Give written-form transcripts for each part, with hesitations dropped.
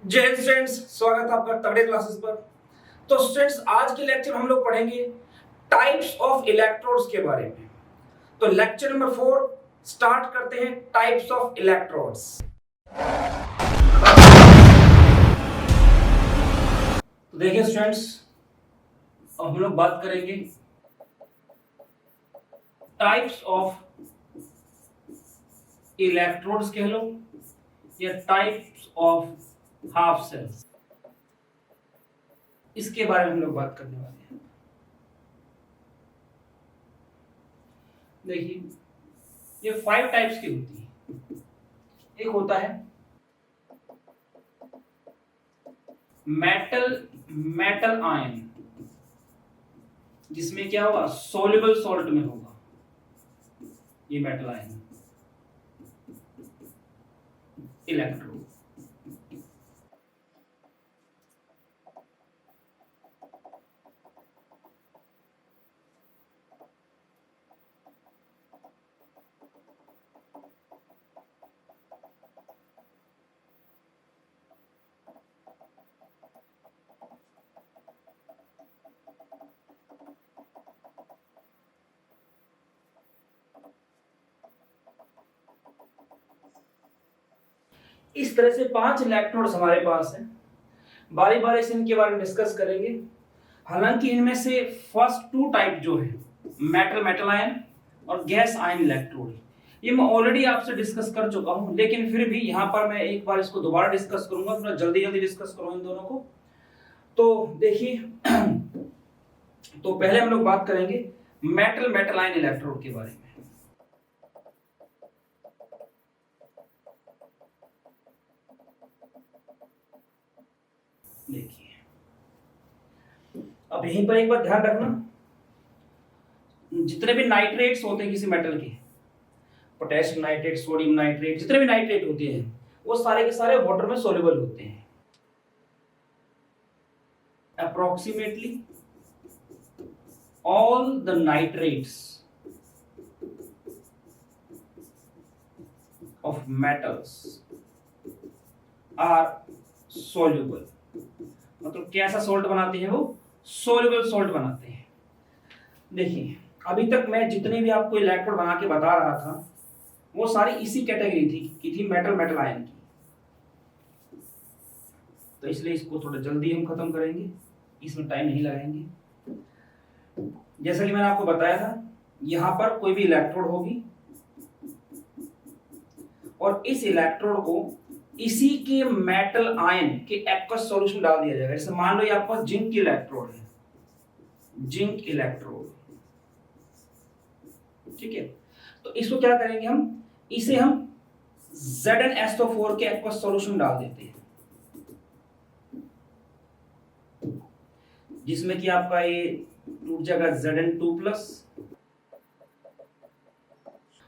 जय हिंद स्टूडेंट्स, स्वागत है आपका तगड़े क्लासेस पर। तो स्टूडेंट्स, आज के लेक्चर हम लोग पढ़ेंगे टाइप्स ऑफ इलेक्ट्रोड्स के बारे में। तो लेक्चर नंबर 4 स्टार्ट करते हैं, टाइप्स ऑफ इलेक्ट्रोड्स। तो देखिए स्टूडेंट्स, अब हम लोग बात करेंगे टाइप्स ऑफ इलेक्ट्रोड्स कह लो या टाइप्स ऑफ हाफ सेल्स, इसके बारे में हम लोग बात करने वाले हैं। देखिए, ये 5 टाइप्स की होती है। एक होता है मेटल आयन, जिसमें क्या होगा, सोल्यूबल सॉल्ट में होगा ये मेटल आयन इलेक्ट्रोड। इस तरह से 5 इलेक्ट्रोड्स हमारे पास हैं। बारी बारी से इनके बारे में डिस्कस करेंगे। हालांकि इनमें से फर्स्ट 2 टाइप जो है, मेटल आयन और गैस आयन इलेक्ट्रोड, ये मैं ऑलरेडी आपसे डिस्कस कर चुका हूं, लेकिन फिर भी यहां पर मैं एक बार इसको दोबारा डिस्कस करूंगा, थोड़ा जल्दी डिस्कस करूंगा इन दोनों को। तो देखिए, तो पहले हम लोग बात करेंगे मेटल आयन इलेक्ट्रोड के बारे में। देखिए, अब यहीं पर एक बात ध्यान रखना, जितने भी नाइट्रेट्स होते हैं किसी मेटल के, पोटेशियम नाइट्रेट, सोडियम नाइट्रेट, जितने भी नाइट्रेट होते हैं वो सारे के सारे वाटर में सोल्यूबल होते हैं। Approximately all the nitrates of metals are soluble. मतलब कैसा सॉल्ट बनाते हैं वो, सोल्यूबल सॉल्ट बनाते हैं। देखिए, अभी तक मैं जितने भी आपको इलेक्ट्रोड बना के बता रहा था वो सारी इसी कैटेगरी थी मेटल आयन की। तो इसलिए इसको थोड़ा जल्दी हम खत्म करेंगे, इसमें टाइम नहीं लगाएंगे। जैसा कि मैंने आपको बताया था, यहां पर कोई भी इलेक्ट्रोड होगी और इस इलेक्ट्रोड को इसी के मेटल आयन के एक्वस सॉल्यूशन डाल दिया जाएगा। जैसे मान लो ये आपके पास जिंक की इलेक्ट्रोड है, जिंक इलेक्ट्रोड, ठीक है। तो इसको क्या करेंगे, हम इसे हम ZnSO4 के एक्वस सॉल्यूशन डाल देते हैं, जिसमें कि आपका ये टूट जाएगा Zn2+।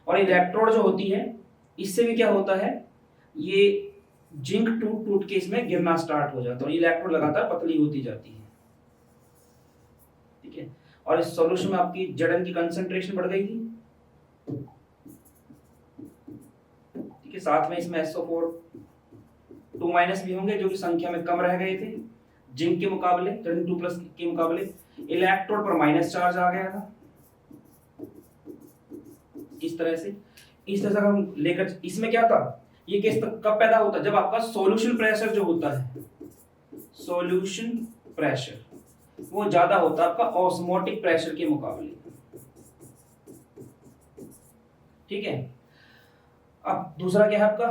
और इलेक्ट्रोड जो होती है, इससे भी क्या होता है, ये जिंक टूट के इसमें गिरना स्टार्ट हो जाता है और इलेक्ट्रोड लगातार पतली होती जाती है, ठीक है। और इस सॉल्यूशन में आपकी Zn की कंसंट्रेशन बढ़ गई थी, ठीक है। साथ में इसमें SO4 2- भी होंगे, जो कि संख्या में कम रह गए थे जिंक के मुकाबले, Zn2+ के मुकाबले। इलेक्ट्रोड पर माइनस चार्ज आ गया था, इस तरह से हम लेकर, इसमें क्या था, ये केस कब पैदा होता है, जब आपका सॉल्यूशन प्रेशर जो होता है, सॉल्यूशन प्रेशर वो ज्यादा होता है आपका ऑस्मोटिक प्रेशर के मुकाबले, ठीक है। अब दूसरा क्या है आपका,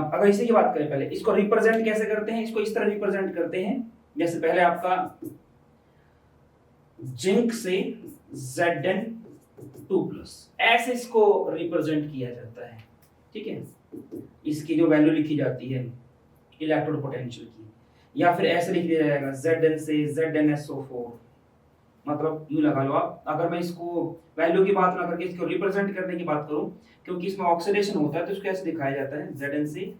अगर इसी की बात करें, पहले इसको रिप्रेजेंट कैसे करते हैं, इसको इस तरह रिप्रेजेंट करते हैं, जैसे पहले आपका जिंक से Zn2+, ऐसे इसको रिप्रेजेंट किया जाता है, ठीक है। इसकी जो वैल्यू लिखी जाती है इलेक्ट्रोड पोटेंशियल की, या फिर ऐसे लिख दिया जाएगा Zn से ZnSO4, मतलब यूं लगा लो आप। अगर मैं इसको वैल्यू की बात ना करके इसको रिप्रेजेंट करने की बात करूं, क्योंकि इसमें ऑक्सीडेशन होता है, तो इसको ऐसे दिखाया जाता है Zn से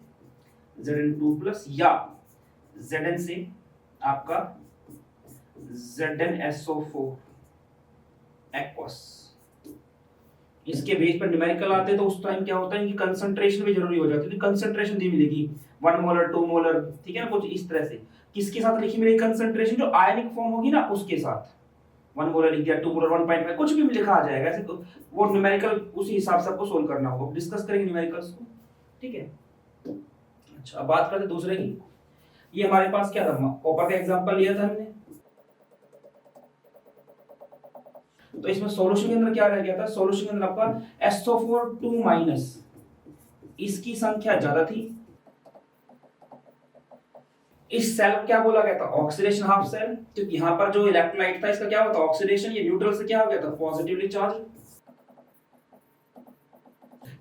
Zn2+, या Zn से आपका ZnSO4 एक्वस। इसके बेस पर न्यूमेरिकल आते हैं, तो उस टाइम क्या होता है, इनकी कंसंट्रेशन भी जरूरी हो जाती है। तो कंसंट्रेशन दी मिलेगी 1 मोलर 2 मोलर, ठीक है ना, कुछ इस तरह से। किसके साथ लिखी मेरी कंसंट्रेशन, जो आयनिक फॉर्म होगी ना उसके साथ। 1 मोलर लिख दिया, 2 मोलर 1.5, कुछ भी लिखा आ जाएगा ऐसे, तो वो न्यूमेरिकल उसी हिसाब से आपको सोल्व करना होगा, डिस्कस करेंगे न्यूमेरिकल्स को, ठीक है। अच्छा, अब बात करते हैं दूसरे की। ये हमारे पास क्या था, कॉपर का एग्जांपल लिया था हमने, तो इसमें सॉल्यूशन के अंदर क्या रह गया था, सॉल्यूशन के अंदर आपका SO4 2- इसकी संख्या ज्यादा थी। इस सेल को क्या बोला गया था, ऑक्सीडेशन हाफ सेल, क्योंकि यहाँ पर जो इलेक्ट्रोलाइट था इसका क्या होता है, ऑक्सीडेशन, ये न्यूट्रल से क्या हो गया था, पॉजिटिवली चार्ज।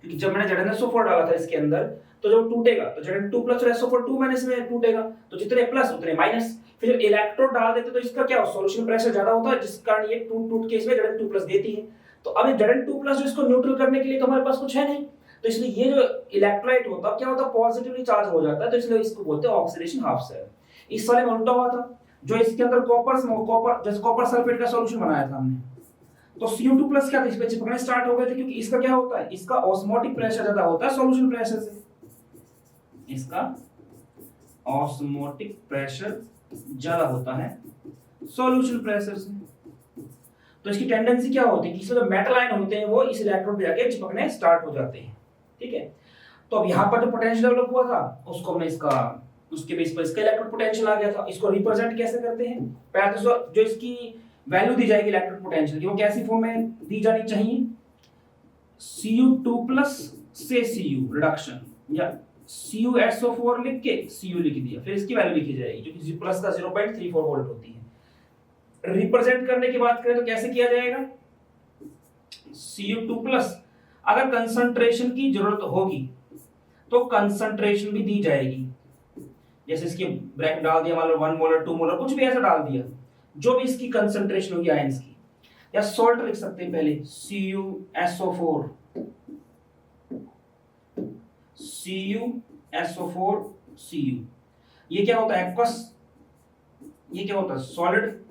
क्योंकि जब मैंने ZnSO4 डाला था इसके अंदर, तो जब टूटेगा तो Zn2 प्लस और SO4 2- में टूटेगा, तो जितने प्लस उतने माइनस। फिर जब इलेक्ट्रोड डाल देते तो इसका क्या हो, सॉल्यूशन प्रेशर ज्यादा होता है, जिस कारण ये टूट के इसमें Zn2 प्लस देती है। तो अब Zn2 प्लस जो इसको न्यूट्रल करने के लिए तो हमारे पास कुछ है नहीं, तो इसलिए ये जो इलेक्ट्रोलाइट होता है क्या होता है, पॉजिटिवली चार्ज हो जाता है, तो इसलिए इसको बोलते हैं ऑक्सीडेशन हाफ सेल। इस वाले में उल्टा हुआ था, जो इसके अंदर कॉपर जैसे कॉपर सल्फेट का सॉल्यूशन बनाया था हमने, तो Cu2 प्लस क्या था, इस पे चिपकने स्टार्ट हो गए थे, क्योंकि इसका क्या होता है, इसका ऑस्मोटिक प्रेशर ज्यादा होता है सॉल्यूशन प्रेशर से, इसका ऑस्मोटिक प्रेशर ज्यादा होता है सॉल्यूशन प्रेशर से। तो इसकी टेंडेंसी क्या होती है कि इसमें जो मेटल आयन होते हैं वो इस इलेक्ट्रोड पे जाके चिपकने स्टार्ट हो जाते हैं, ठीक है। तो अब यहाँ पर जो पोटेंशियल डेवलप हुआ था उसको हमने इसका, उसके बेस पर इसका इलेक्ट्रोड पोटेंशियल आ गया था। इसको रिप्रेजेंट कैसे करते हैं, पहले तो जो इसकी वैल्यू दी जाएगी इलेक्ट्रोड पोटेंशियल की, वो कैसी फॉर्म में दी जानी चाहिए, Cu2 प्लस से Cu रिडक्शन, या CuSO4 लिख के Cu लिख दिया, फिर इसकी वैल्यू लिखी जाएगी जो कि प्लस का 0.34 वोल्ट होती है। रिप्रेजेंट करने की बात करें तो कैसे किया जाएगा, Cu2 प्लस, अगर कंसंट्रेशन की जरूरत होगी तो कंसंट्रेशन भी दी जाएगी, जैसे इसके ब्रैकेट डाल दिया, मान लो 1 मोलर 2 मोलर कुछ भी ऐसा डाल दिया, जो भी इसकी कंसंट्रेशन होगी आयंस की, या सॉल्ट लिख सकते हैं पहले CuSO4, Cu, ये क्या होता है, एक्वस, ये क्या होता है, सॉलिड।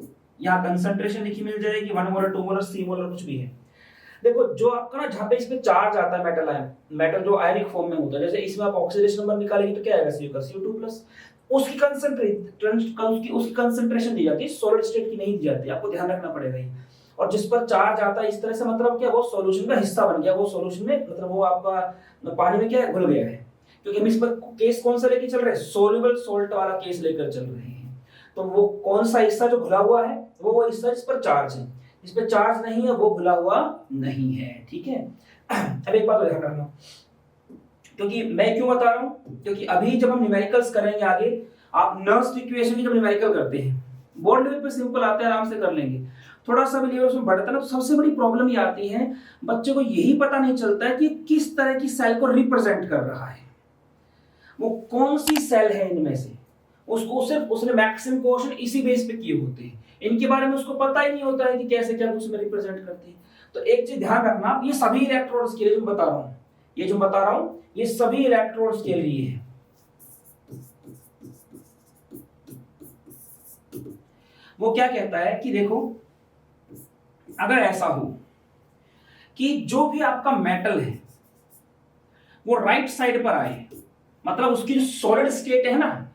यहाँ कंसंट्रेशन लिखी मिल जाएगी 1 मोलर 2 मोलर 3 मोलर कुछ भी है। देखो जो आपका ना जहाँ पे इसमें चार्ज आता है मेटल आयन, मेटल जो आयनिक फॉर्म में होता है, जैसे इसमें आप ऑक्सीडेशन नंबर निकालेंगे तो क्या आएगा, Cu का Cu2 प्लस, उसकी कंसंट्रेशन दी जाती है, सॉलिड स्टेट की नहीं दी जाती, आपको ध्यान रखना पड़ेगा ये। और जिस पर चार्ज आता है इस तरह से, मतलब क्या, वो सॉल्यूशन का हिस्सा बन गया, वो सॉल्यूशन में मतलब वो आपका पानी में क्या घुल गया है, क्योंकि हम इस पर केस कौन सा लेके चल रहे हैं, सोल्यूबल सॉल्ट वाला केस लेकर चल रहे हैं। तो वो कौन सा हिस्सा जो घुला हुआ है, वो हिस्सा जिस पर चार्ज है, जिस पर चार्ज नहीं है वो घुला हुआ नहीं है, ठीक है। अब एक बात तो ध्यान रखना, क्योंकि मैं क्यों बता रहा हूं, क्योंकि अभी जब हम न्यूमेरिकल्स करेंगे आगे, आप नर्स्ट इक्वेशन की जब न्यूमेरिकल करते हैं, बोर्ड लेवल पे सिंपल आता है, आराम से कर लेंगे, थोड़ा सा भी लेवल में बढ़ता है ना, तो सबसे बड़ी प्रॉब्लम ये आती है, बच्चे को यही पता नहीं चलता है कि किस तरह की सेल को रिप्रेजेंट कर रहा है, वो कौन सी सेल है इनमें से, उसको सिर्फ उसने मैक्सिमम क्वेश्चन इसी बेस पे किए होते हैं, इनके बारे में उसको पता ही नहीं होता है कि कैसे क्या उसमें रिप्रेजेंट करते हैं। तो एक चीज ध्यान रखना, ये सभी इलेक्ट्रोड्स के लिए जो बता रहा हूं, ये जो बता रहा हूं ये सभी इलेक्ट्रोड्स के लिए है। वो क्या कहता है कि देखो, अगर ऐसा हो कि जो भी आपका मेटल है वो राइट साइड पर आए, मतलब उसकी जो सॉलिड स्टेट है ना,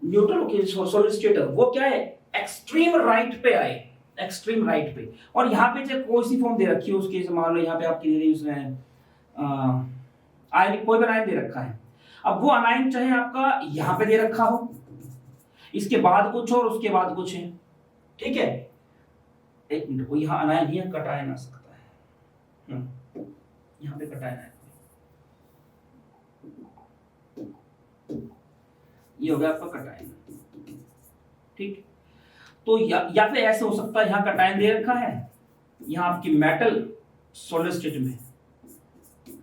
न्यूट्रल की सॉलिड स्टेट है वो क्या है, एक्सट्रीम राइट पे आए, एक्सट्रीम राइट पे, और यहाँ पे चाहे कोई सी फॉर्म दे रखी है उसके, मान लो यहाँ पे आपकी दे दी उसने आयनिक, कोई भी आयन दे रखा है, अब वो अनायन चाहे आपका यहाँ पे दे रखा हो, इसके बाद कुछ और उसके बाद कुछ है, ठीक है। एक मिनट, वो यहाँ अनायन ही कटायन आ सकता है, यहाँ पे कटायन है, ये हो गया आपका कटायन, ठीक। तो या फिर ऐसे हो सकता है, यहाँ कटायन दे रखा है, यहाँ आपकी मेटल सॉलिड स्टेट में,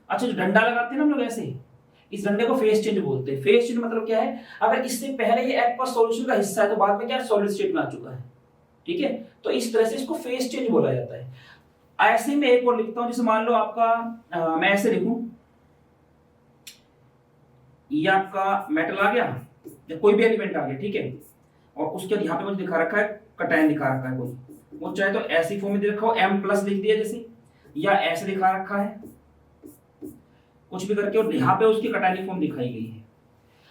अच्छा जो डंडा लगाते हैं ना हम लोग ऐसे, इस डंडे को फेज चेंज बोलते हैं। फेज चेंज मतलब क्या है, अगर इससे पहले ये एक्वस सॉल्यूशन का हिस्सा है तो बाद में क्या सॉलिड स्टेट में आ चुका है, ठीक है, तो इस तरह से इसको फेज चेंज बोला जाता है। ऐसे में एक और लिखता हूं, जैसे मान लो आपका मैं ऐसे लिखूं, ये आपका मेटल आ गया या कोई भी एलिमेंट आ गया, ठीक है, और उसके बाद यहाँ पे मुझे दिखा रखा है कटायन दिखा रखा है कोई, वो चाहे तो ऐसी फॉर्म में दे रखा हो, M+ लिख दिया जैसे, या ऐसे दिखा रखा है कुछ भी करके, और यहाँ पे उसकी कटायनिक फॉर्म दिखाई गई है।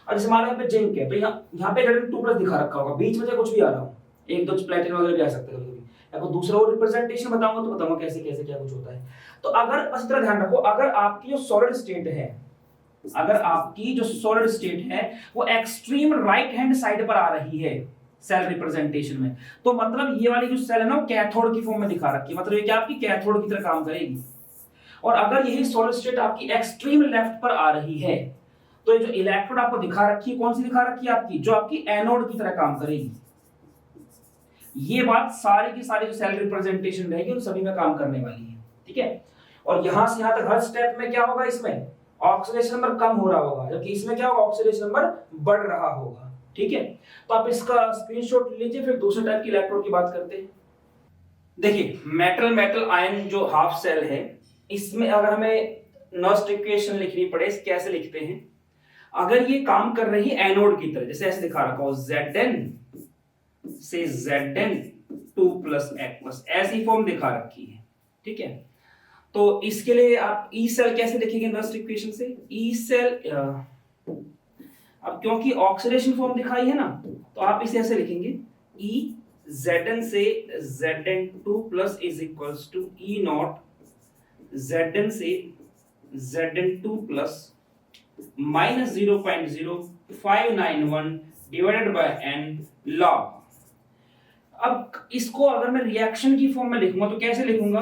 और जैसे मान लो यहाँ पे जिंक है, तो यहाँ पे Zn2+ दिखा रखा होगा, बीच में से कुछ भी आ रहा हो, एक दो प्लेटिनम वगैरह भी आ सकते हैं कभी कभी, या कोई दूसरा और रिप्रेजेंटेशन बताऊंगा तो बताऊंगा कैसे कैसे क्या कुछ होता है। तो अगर इस तरह ध्यान रखो, अगर आपकी जो सॉलिड स्टेट है, अगर आपकी जो सॉलिड स्टेट है वो एक्सट्रीम राइट हैंड साइड पर आ रही है सेल रिप्रेजेंटेशन में, तो मतलब ये वाली जो सेल है ना वो कैथोड की फॉर्म में दिखा रखी है, मतलब ये क्या आपकी कैथोड की तरह काम करेगी। और अगर यही सॉलिड स्टेट आपकी एक्सट्रीम लेफ्ट पर आ रही है, तो ये जो इलेक्ट्रोड आपको दिखा रखी है, कौन सी दिखा रखी है आपकी, जो आपकी एनोड की तरह काम करेगी। ये बात सारी की सारी जो सेल रिप्रेजेंटेशन रहेगी उन सभी में काम करने वाली है, ठीक है। और यहां से यहां तक हर स्टेप में क्या होगा, इसमें ऑक्सीडेशन नंबर कम हो रहा होगा, जबकि इसमें क्या होगा, ऑक्सीडेशन नंबर बढ़ रहा होगा, ठीक है। तो आप इसका स्क्रीनशॉट लीजिए, फिर दूसरे टाइप की इलेक्ट्रोड की बात करते हैं। देखिए मेटल मेटल आयन जो हाफ सेल है, इसमें अगर हमें नर्स्ट इक्वेशन लिखनी पड़े, कैसे लिखते हैं, अगर ये काम कर रही है एनोड की तरह, जैसे ऐसे दिखा रखा हो Zn से Zn2+ Aq+, ऐसी फॉर्म दिखा रखी है, ठीक है। तो इसके लिए आप ई सेल कैसे लिखेंगे नर्स्ट इक्वेशन से, ई सेल, अब क्योंकि ऑक्सीडेशन फॉर्म दिखाई है ना, तो आप इसे ऐसे लिखेंगे, ई Zn से Zn2+ is equals to E not Zn से Zn2+ minus 0.0591 divided by n log। अब इसको अगर मैं रिएक्शन की फॉर्म में लिखूंगा तो कैसे लिखूंगा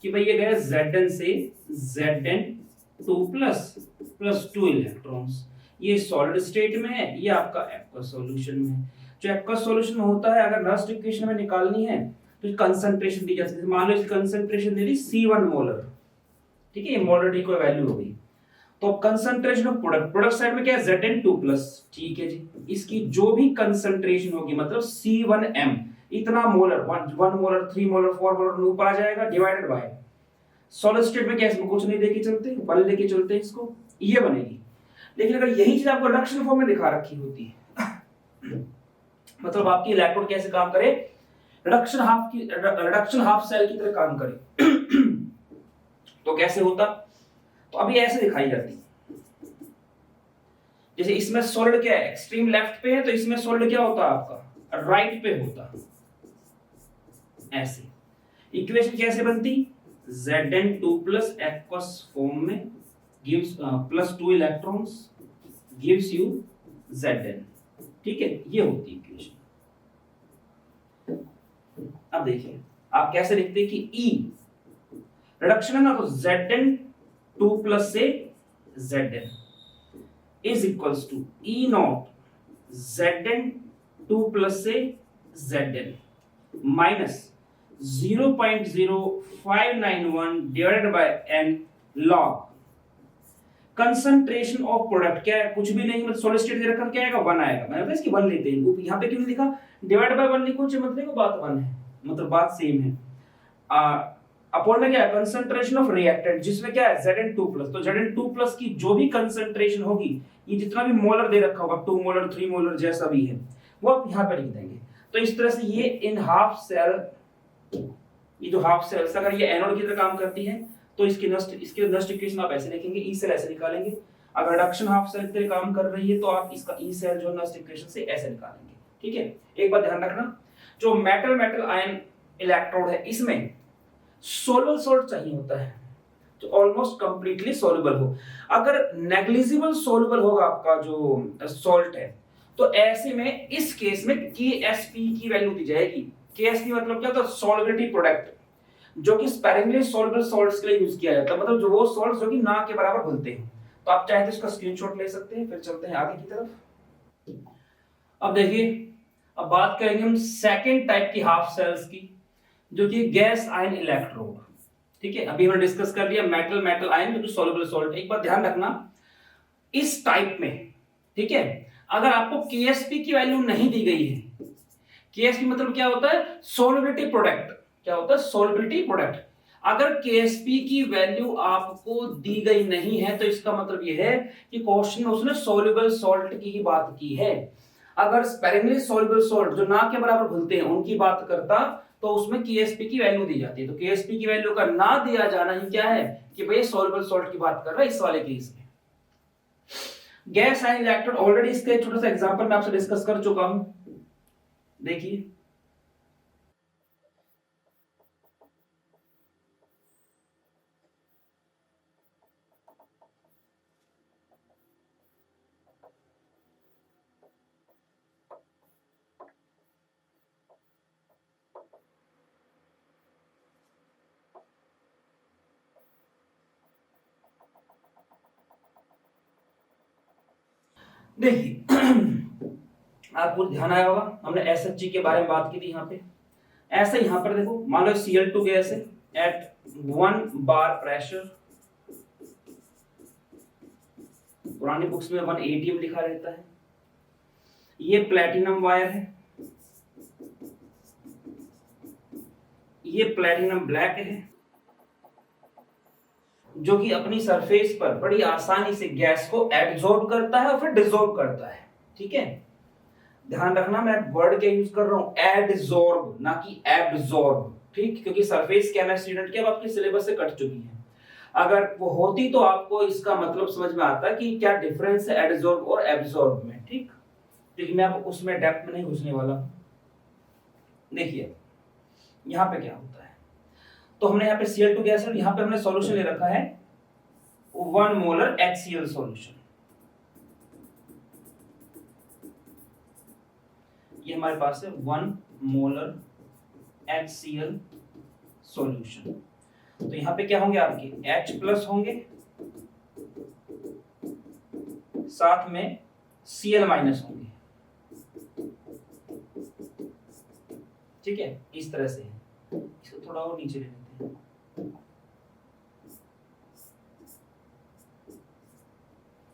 कि भाई ये गया Zn से Zn2+ 2 इलेक्ट्रॉन्स, ये सॉलिड स्टेट में है, ये आपका एक्वस सॉल्यूशन में है। जो एक्वस सॉल्यूशन में होता है, अगर नर्स्ट इक्वेशन में निकालनी है तो कंसंट्रेशन दी जाती है, मान लो इसकी कंसंट्रेशन दे दी C1 मोलर, ठीक है, ये मोलर की कोई वैल्यू हो गई, तो कंसंट्रेशन ऑफ प्रोडक्ट साइड में क्या है Zn2+, ठीक है जी, इसकी जो भी कंसंट्रेशन होगी मतलब C1m इतना मोलर, 1 मोलर 3 मोलर 4 मोलर ऊपर आ जाएगा, डिवाइडेड बाय सॉलिड स्टेट में क्या इसमें कुछ नहीं लेके चलते, बल लेके चलते हैं इसको, ये बनेगी। लेकिन अगर यही चीज आपको रिडक्शन फॉर्म में दिखा रखी होती है मतलब आपकी इलेक्ट्रोड कैसे काम करे, रिडक्शन हाफ सेल की तरह काम करे तो कैसे होता, तो अभी ऐसे दिखाई जाती, जैसे इसमें सॉलिड क्या है, एक्सट्रीम लेफ्ट पे है, तो इसमें सॉलिड क्या होता आपका राइट पे होता, ऐसे। इक्वेशन कैसे बनती, Zn2+ aqueous फॉर्म में gives +2 electrons gives you Zn, ठीक है, ये होती इक्वेशन। अब देखिए आप कैसे लिखते हैं कि E रिडक्शन है ना, तो Zn2+ से Zn is equals to E naught Zn2+ से Zn minus 0.0591 divided by n log concentration of product क्या है, कुछ भी नहीं, मतलब सॉलिड स्टेट दे रखा क्या आएगा, 1 आएगा, मतलब इसकी 1 लेते हैं, यहां पे क्यों नहीं लिखा डिवाइड बाय 1 लिखो, मतलब देखो बात 1 है, मतलब बात सेम है। अपॉन में क्या है कंसंट्रेशन ऑफ रिएक्टेंट, जिसमें क्या है Zn2+, तो Zn2+ की जो भी कंसंट्रेशन होगी, ये जितना भी मोलर दे रखा होगा 2 मोलर 3 मोलर जैसा भी है, वो आप यहां पे लिख देंगे। तो इस तरह से ये इन हाफ सेल, ये जो हाफ सेल्स अगर ये एनोड की तरह काम करती है तो इसके नस्ट इक्वेशन आप ऐसे लिखेंगे, ई सेल ऐसे निकालेंगे। अगर रिडक्शन हाफ सेल की तरह काम कर रही है तो आप इसका ई सेल जो नस्ट इक्वेशन से ऐसे निकालेंगे, ठीक है। एक बात ध्यान रखना, जो मेटल आयन इलेक्ट्रोड है इसमें सोलुबल सॉल्ट चाहिए होता है, जो ऑलमोस्ट कंप्लीटली सोलुबल हो। अगर नेग्लिजिबल सोलुबल होगा आपका जो सॉल्ट है, तो ऐसे में इस केस में KSP की वैल्यू दी जाएगी। KSP मतलब क्या होता है, सॉल्युबिलिटी प्रोडक्ट, जो कि स्पेरिंगली सॉल्युबल सॉल्ट्स के लिए यूज किया जाता है, मतलब जो वो सॉल्ट्स जो कि ना के बराबर घुलते हैं। तो आप चाहे तो इसका स्क्रीनशॉट ले सकते हैं। फिर चलते हैं आगे की तरफ। अब देखिए, अब बात करेंगे हम सेकंड टाइप की हाफ सेल्स की, जो कि गैस आयन इलेक्ट्रोड, ठीक है। अभी हमने डिस्कस कर लिया मेटल आयन जो कि सॉल्युबल सॉल्ट। एक बात ध्यान रखना, इस टाइप में, ठीक है, अगर आपको KSP की वैल्यू नहीं दी गई है, KSP मतलब क्या होता है, सोलबिलिटी प्रोडक्ट। क्या होता है, सोलबिलिटी प्रोडक्ट। अगर KSP की वैल्यू आपको दी गई नहीं है तो इसका मतलब यह है कि क्वेश्चन में उसने सोल्यूबल सॉल्ट की ही बात की है। अगर स्पेरिंगली सोल्यूबल सॉल्ट जो ना के बराबर घुलते हैं उनकी बात करता तो उसमें KSP की वैल्यू दी जाती है। तो KSP की वैल्यू का ना दिया जाना ही क्या है कि भाई सोल्यूबल सॉल्ट की बात कर रहा है इस वाले केस में। गैस आयन इलेक्ट्रोड ऑलरेडी इसके एक छोटा सा एग्जांपल मैं आपसे डिस्कस कर चुका हूं, देखिए। देखिए आपको ध्यान आया होगा, हमने एसएचजी के बारे में बात की थी यहाँ पे। ऐसे यहाँ पर देखो, मान लो Cl2 गैस है एट 1 बार प्रेशर, पुरानी बुक्स में 1 atm लिखा रहता है। ये प्लेटिनम वायर है, ये प्लेटिनम ब्लैक है, जो कि अपनी सरफेस पर बड़ी आसानी से गैस को एब्जॉर्ब करता है और फिर डिसॉल्व करता है, ठीक है। ध्यान रखना मैं वर्ड क्या यूज कर रहा हूं, एडजॉर्ब ना कि एब्जॉर्ब, ठीक, क्योंकि सरफेस केमिस्ट्री स्टूडेंट के अब आपके सिलेबस से कट चुकी है। अगर वो होती तो आपको इसका मतलब समझ में आता कि क्या डिफरेंस है एडजॉर्ब और एब्जॉर्ब में, ठीक। लेकिन मैं अब उसमें डेप्थ में नहीं घुसने वाला। देखिए यहां पे क्या होता है, तो हमने यहाँ पे Cl2 गैस है, यहाँ पे हमने सॉल्यूशन ले रखा है 1 मोलर HCl सॉल्यूशन। ये हमारे पास है 1 मोलर HCl सॉल्यूशन। तो यहाँ पे क्या होंगे आपके H प्लस होंगे, साथ में Cl माइनस होंगे, ठीक है। इस तरह से इसको थोड़ा और नीचे ले लेते हैं,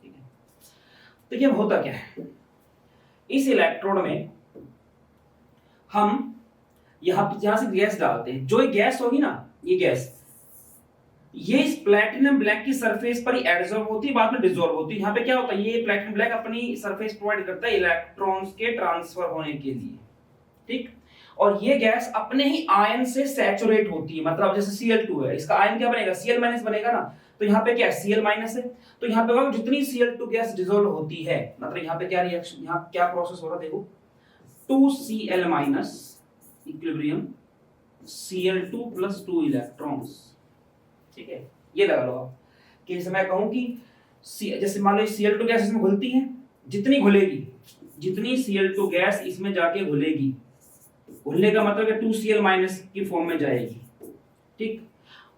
ठीक है। तो ये होता क्या है, इस इलेक्ट्रोड में हम यहां से गैस डालते हैं। जो ये गैस होगी ना, ये गैस ये इस प्लैटिनम ब्लैक की सरफेस पर ही एडजॉर्ब होती है, बाद में डिसॉल्व होती है। यहाँ पे क्या होता है, ये प्लैटिनम ब्लैक अपनी सरफेस प्रोवाइड करता है इलेक्ट्रॉन्स के ट्रांसफर होने के लिए, ठीक। और ये गैस अपने ही आयन से सैचुरेट होती है, मतलब जैसे Cl2 है, इसका आयन क्या बनेगा, Cl माइनस बनेगा ना। तो यहाँ पे क्या है, Cl माइनस है, तो यहाँ पे जितनी Cl2 गैस डिसॉल्व होती है, मतलब यहाँ पे क्या रिएक्शन, यहाँ क्या प्रोसेस हो रहा है, देखो 2Cl minus equilibrium Cl2 plus 2 electrons, ठीक है। ये लगा लो आप कि जैसे मैं कहूं कि जैसे मान लो Cl2 गैस इसमें घुलती है, जितनी घुलेगी, जितनी Cl2 गैस इसमें जाके घुलेगी, घुलने का मतलब है 2Cl माइनस की फॉर्म में जाएगी, ठीक।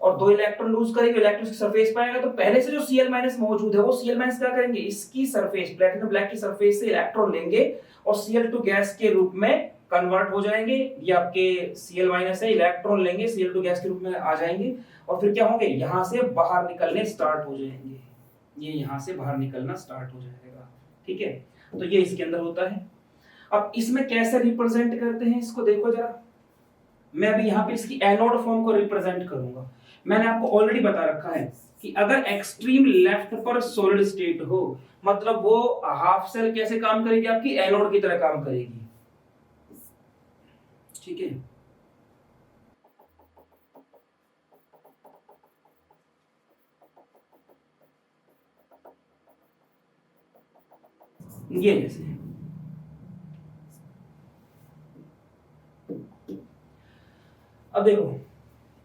और 2 इलेक्ट्रॉन लूज करेंगे, इलेक्ट्रॉन की सरफेस पर आएगा, तो पहले से जो Cl माइनस मौजूद है वो Cl माइनस क्या करेंगे, इसकी सरफेस प्लैटिनम ब्लैक की सरफेस से इलेक्ट्रॉन लेंगे और Cl2 गैस के रूप में कन्वर्ट हो जाएंगे। ये आपके Cl माइनस है, इलेक्ट्रॉन लेंगे Cl2 गैस के रूप में आ जाएंगे और फिर क्या होंगे, यहां से बाहर निकलने स्टार्ट हो जाएंगे, ये यहां से बाहर निकलना स्टार्ट हो जाएगा, ठीक है। तो ये इसके अंदर होता है। अब इसमें कैसे रिप्रेजेंट करते हैं इसको देखो जरा, मैं अभी यहाँ पे इसकी एनोड फॉर्म को रिप्रेजेंट करूंगा। मैंने आपको ऑलरेडी बता रखा है कि अगर एक्सट्रीम लेफ्ट पर सॉलिड स्टेट हो, मतलब वो हाफ सेल कैसे काम करेगी, आपकी एनोड की तरह काम करेगी, ठीक है। ये जैसे अब देखो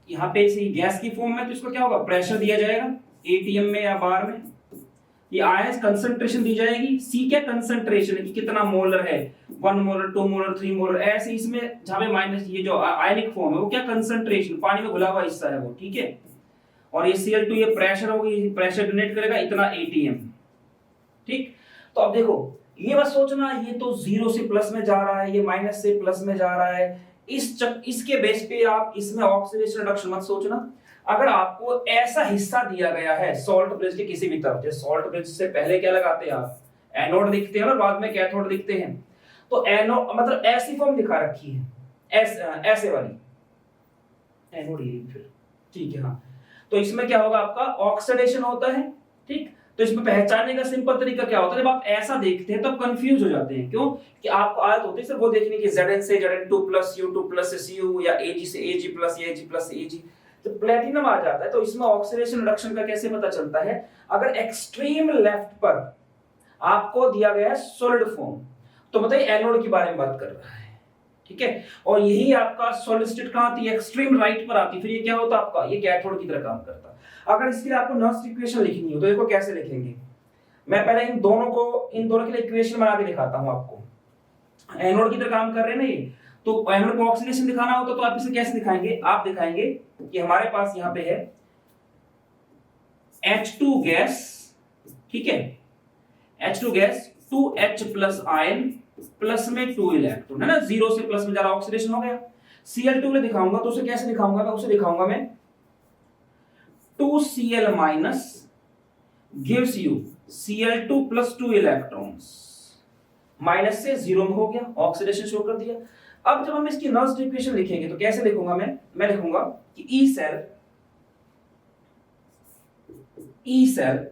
यहाँ पे इसी गैस की फॉर्म में, तो इसको क्या होगा, प्रेशर दिया जाएगा एटीएम में या बार में, ये आयन कंसंट्रेशन दी जाएगी। सी क्या कंसंट्रेशन है कि कितना मोलर है, 1 मोलर 2 मोलर 3 मोलर, ऐसे इसमें जहां पे माइनस ये जो आयनिक फॉर्म है वो क्या कंसंट्रेशन, पानी में घुला हुआ हिस्सा है वो, ठीक है। और ये Cl2 ये प्रेशर होगी, प्रेशर डोनेट करेगा इतना एटीएम, ठीक। तो अब देखो ये बस सोचना, ये तो 0 से प्लस में जा रहा है, ये माइनस से प्लस में जा रहा है, इसके बेस पे आप इसमें ऑक्सीडेशन रिडक्शन मत सोचना। अगर आपको ऐसा हिस्सा दिया गया है सॉल्ट ब्रिज के किसी भी तरफ, जैसे सॉल्ट ब्रिज से पहले क्या लगाते हैं आप, एनोड दिखते हैं और बाद में कैथोड दिखते हैं, तो एनोड मतलब ऐसी फॉर्म दिखा रखी है, ऐसे वाली एनोड, ये फिर ठीक है। हाँ, तो इसमें क्या होगा, आपका ऑक्सीडेशन होता है, ठीक। तो इसमें पहचानने का सिंपल तरीका क्या होता है, जब आप ऐसा देखते हैं तब कंफ्यूज हो जाते हैं, क्यों कि आपको आदत होती है सिर्फ वो देखने की Zn से Zn2 plus U2 plus Cu या Ag से Ag plus Ag plus Ag। जब प्लेटिनम आ जाता है तो इसमें ऑक्सीडेशन रिडक्शन का कैसे पता चलता है, अगर एक्सट्रीम लेफ्ट पर आपको दिया गया है सॉलिड फॉर्म, तो बताइए एनोड के बारे में बात कर रहा है, ठीक है। और यही आपका सॉलिड स्टेट कहां आती है, एक्सट्रीम राइट पर आती है, फिर ये क्या होता आपका, ये कैथोड की तरह काम करता। अगर इसके लिए आपको नर्स इक्वेशन लिखनी हो तो देखो कैसे लिखेंगे। मैं पहले इन दोनों के लिए इक्वेशन बना के दिखाता हूं आपको। एनोड की तरह काम कर रहे हैं ना ये, तो एनोड को ऑक्सीडेशन दिखाना होता तो आप इसे कैसे दिखाएंगे, आप दिखाएंगे कि हमारे पास यहां पे है H2 गैस, ठीक है, H2 gas 2H plus ion plus में 2 इलेक्ट्रॉन, है ना, 0 से प्लस में जा रहा, ऑक्सीडेशन हो गया। Cl2 में दिखाऊंगा तो उसे कैसे दिखाऊंगा, मैं उसे दिखाऊंगा मैं 2Cl minus gives you Cl2 plus 2 electrons, minus से 0 में हो गया, ऑक्सीडेशन शो कर दिया। अब जब हम इसकी नर्स इक्वेशन लिखेंगे तो कैसे लिखूंगा मैं लिखूंगा कि E cell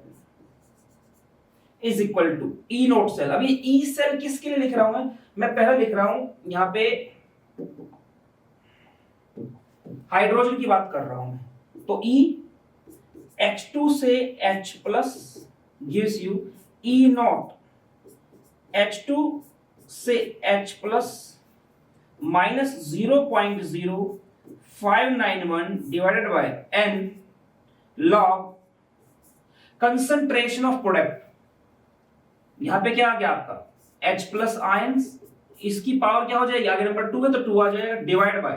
is equal to E naught cell. अब ये E सेल किसके लिए लिख रहा हूं मैं पहला लिख रहा हूं यहां पे हाइड्रोजन की बात कर रहा हूं मैं, तो E H2 से H plus gives you E not H2 से H plus minus 0.0591 divided by N log concentration of product. यहां पे क्या आ गया आपका H प्लस आयंस, इसकी पावर क्या हो जाएगी, आगे नंबर 2 है तो 2 आ जाएगा, divide by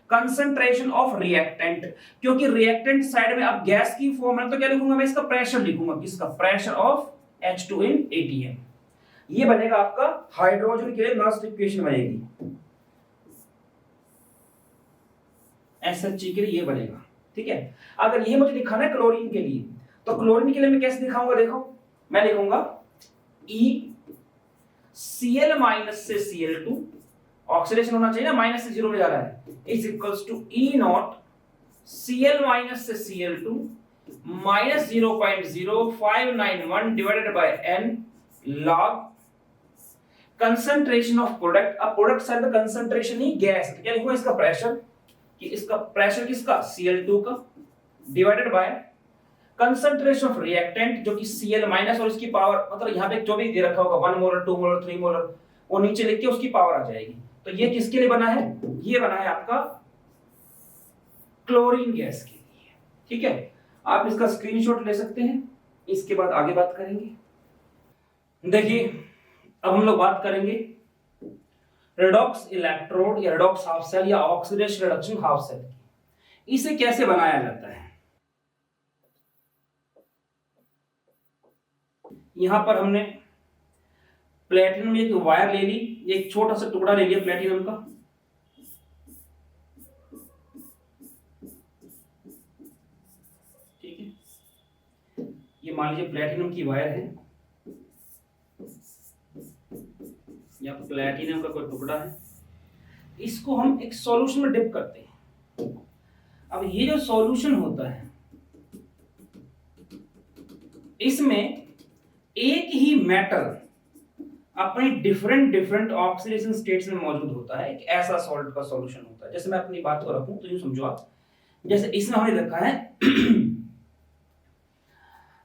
concentration of reactant, क्योंकि रिएक्टेंट साइड में अब गैस की फॉर्म है तो क्या लिखूंगा मैं, इसका प्रेशर लिखूंगा, किसका, pressure of H2 in ATM। ये बनेगा आपका हाइड्रोजन के लिए नर्स इक्वेशन बनेगी, SHG के लिए ये बनेगा, ठीक है। अगर ये मुझे दिखाना है क्लोरीन के लिए, तो क्लोरीन के लिए मैं कैसे दिखाऊंगा, देखो मैं लिखूंगा E Cl माइनस से Cl2, ऑक्सीडेशन होना चाहिए ना, माइनस से 0 में जा रहा है, is equals to E naught Cl minus से Cl2 minus 0.0591 divided by N log concentration of product. अब प्रोडक्ट साइड में कंसंट्रेशन ही गैस, क्या लिखूंगा, इसका प्रेशर, कि इसका प्रेशर किसका, Cl2 का, divided by concentration of reactant जो कि Cl माइनस, और इसकी पावर मतलब यहां पे जो भी दे रखा होगा 1 मोलर 2 मोलर 3 मोलर, वो नीचे लिख के उसकी पावर आ जाएगी। तो ये किसके लिए बना है, ये बना है आपका क्लोरीन गैस के लिए, ठीक है। आप इसका स्क्रीनशॉट ले सकते हैं, इसके बाद आगे बात करेंगे। देखिए अब हम लोग बात करेंगे रेडॉक्स इलेक्ट्रोड या रेडॉक्स हाफ सेल या ऑक्सीडेशन रिडक्शन हाफ सेल की। इसे कैसे बनाया जाता है, यहां पर हमने प्लेटिनम एक वायर ले ली, एक छोटा सा टुकड़ा ले लिया प्लेटिनम का, ठीक है, ये मान लीजिए प्लेटिनम की वायर है या प्लेटिनम का कोई टुकड़ा है, इसको हम एक सॉल्यूशन में डिप करते हैं। अब ये जो सॉल्यूशन होता है इसमें एक ही मेटल अपने डिफरेंट ऑक्सीडेशन स्टेट्स में मौजूद होता है, एक ऐसा सॉल्ट का सॉल्यूशन होता है। जैसे मैं अपनी बात को रखूं तो यूं समझो आप, जैसे इसमें हमने रखा है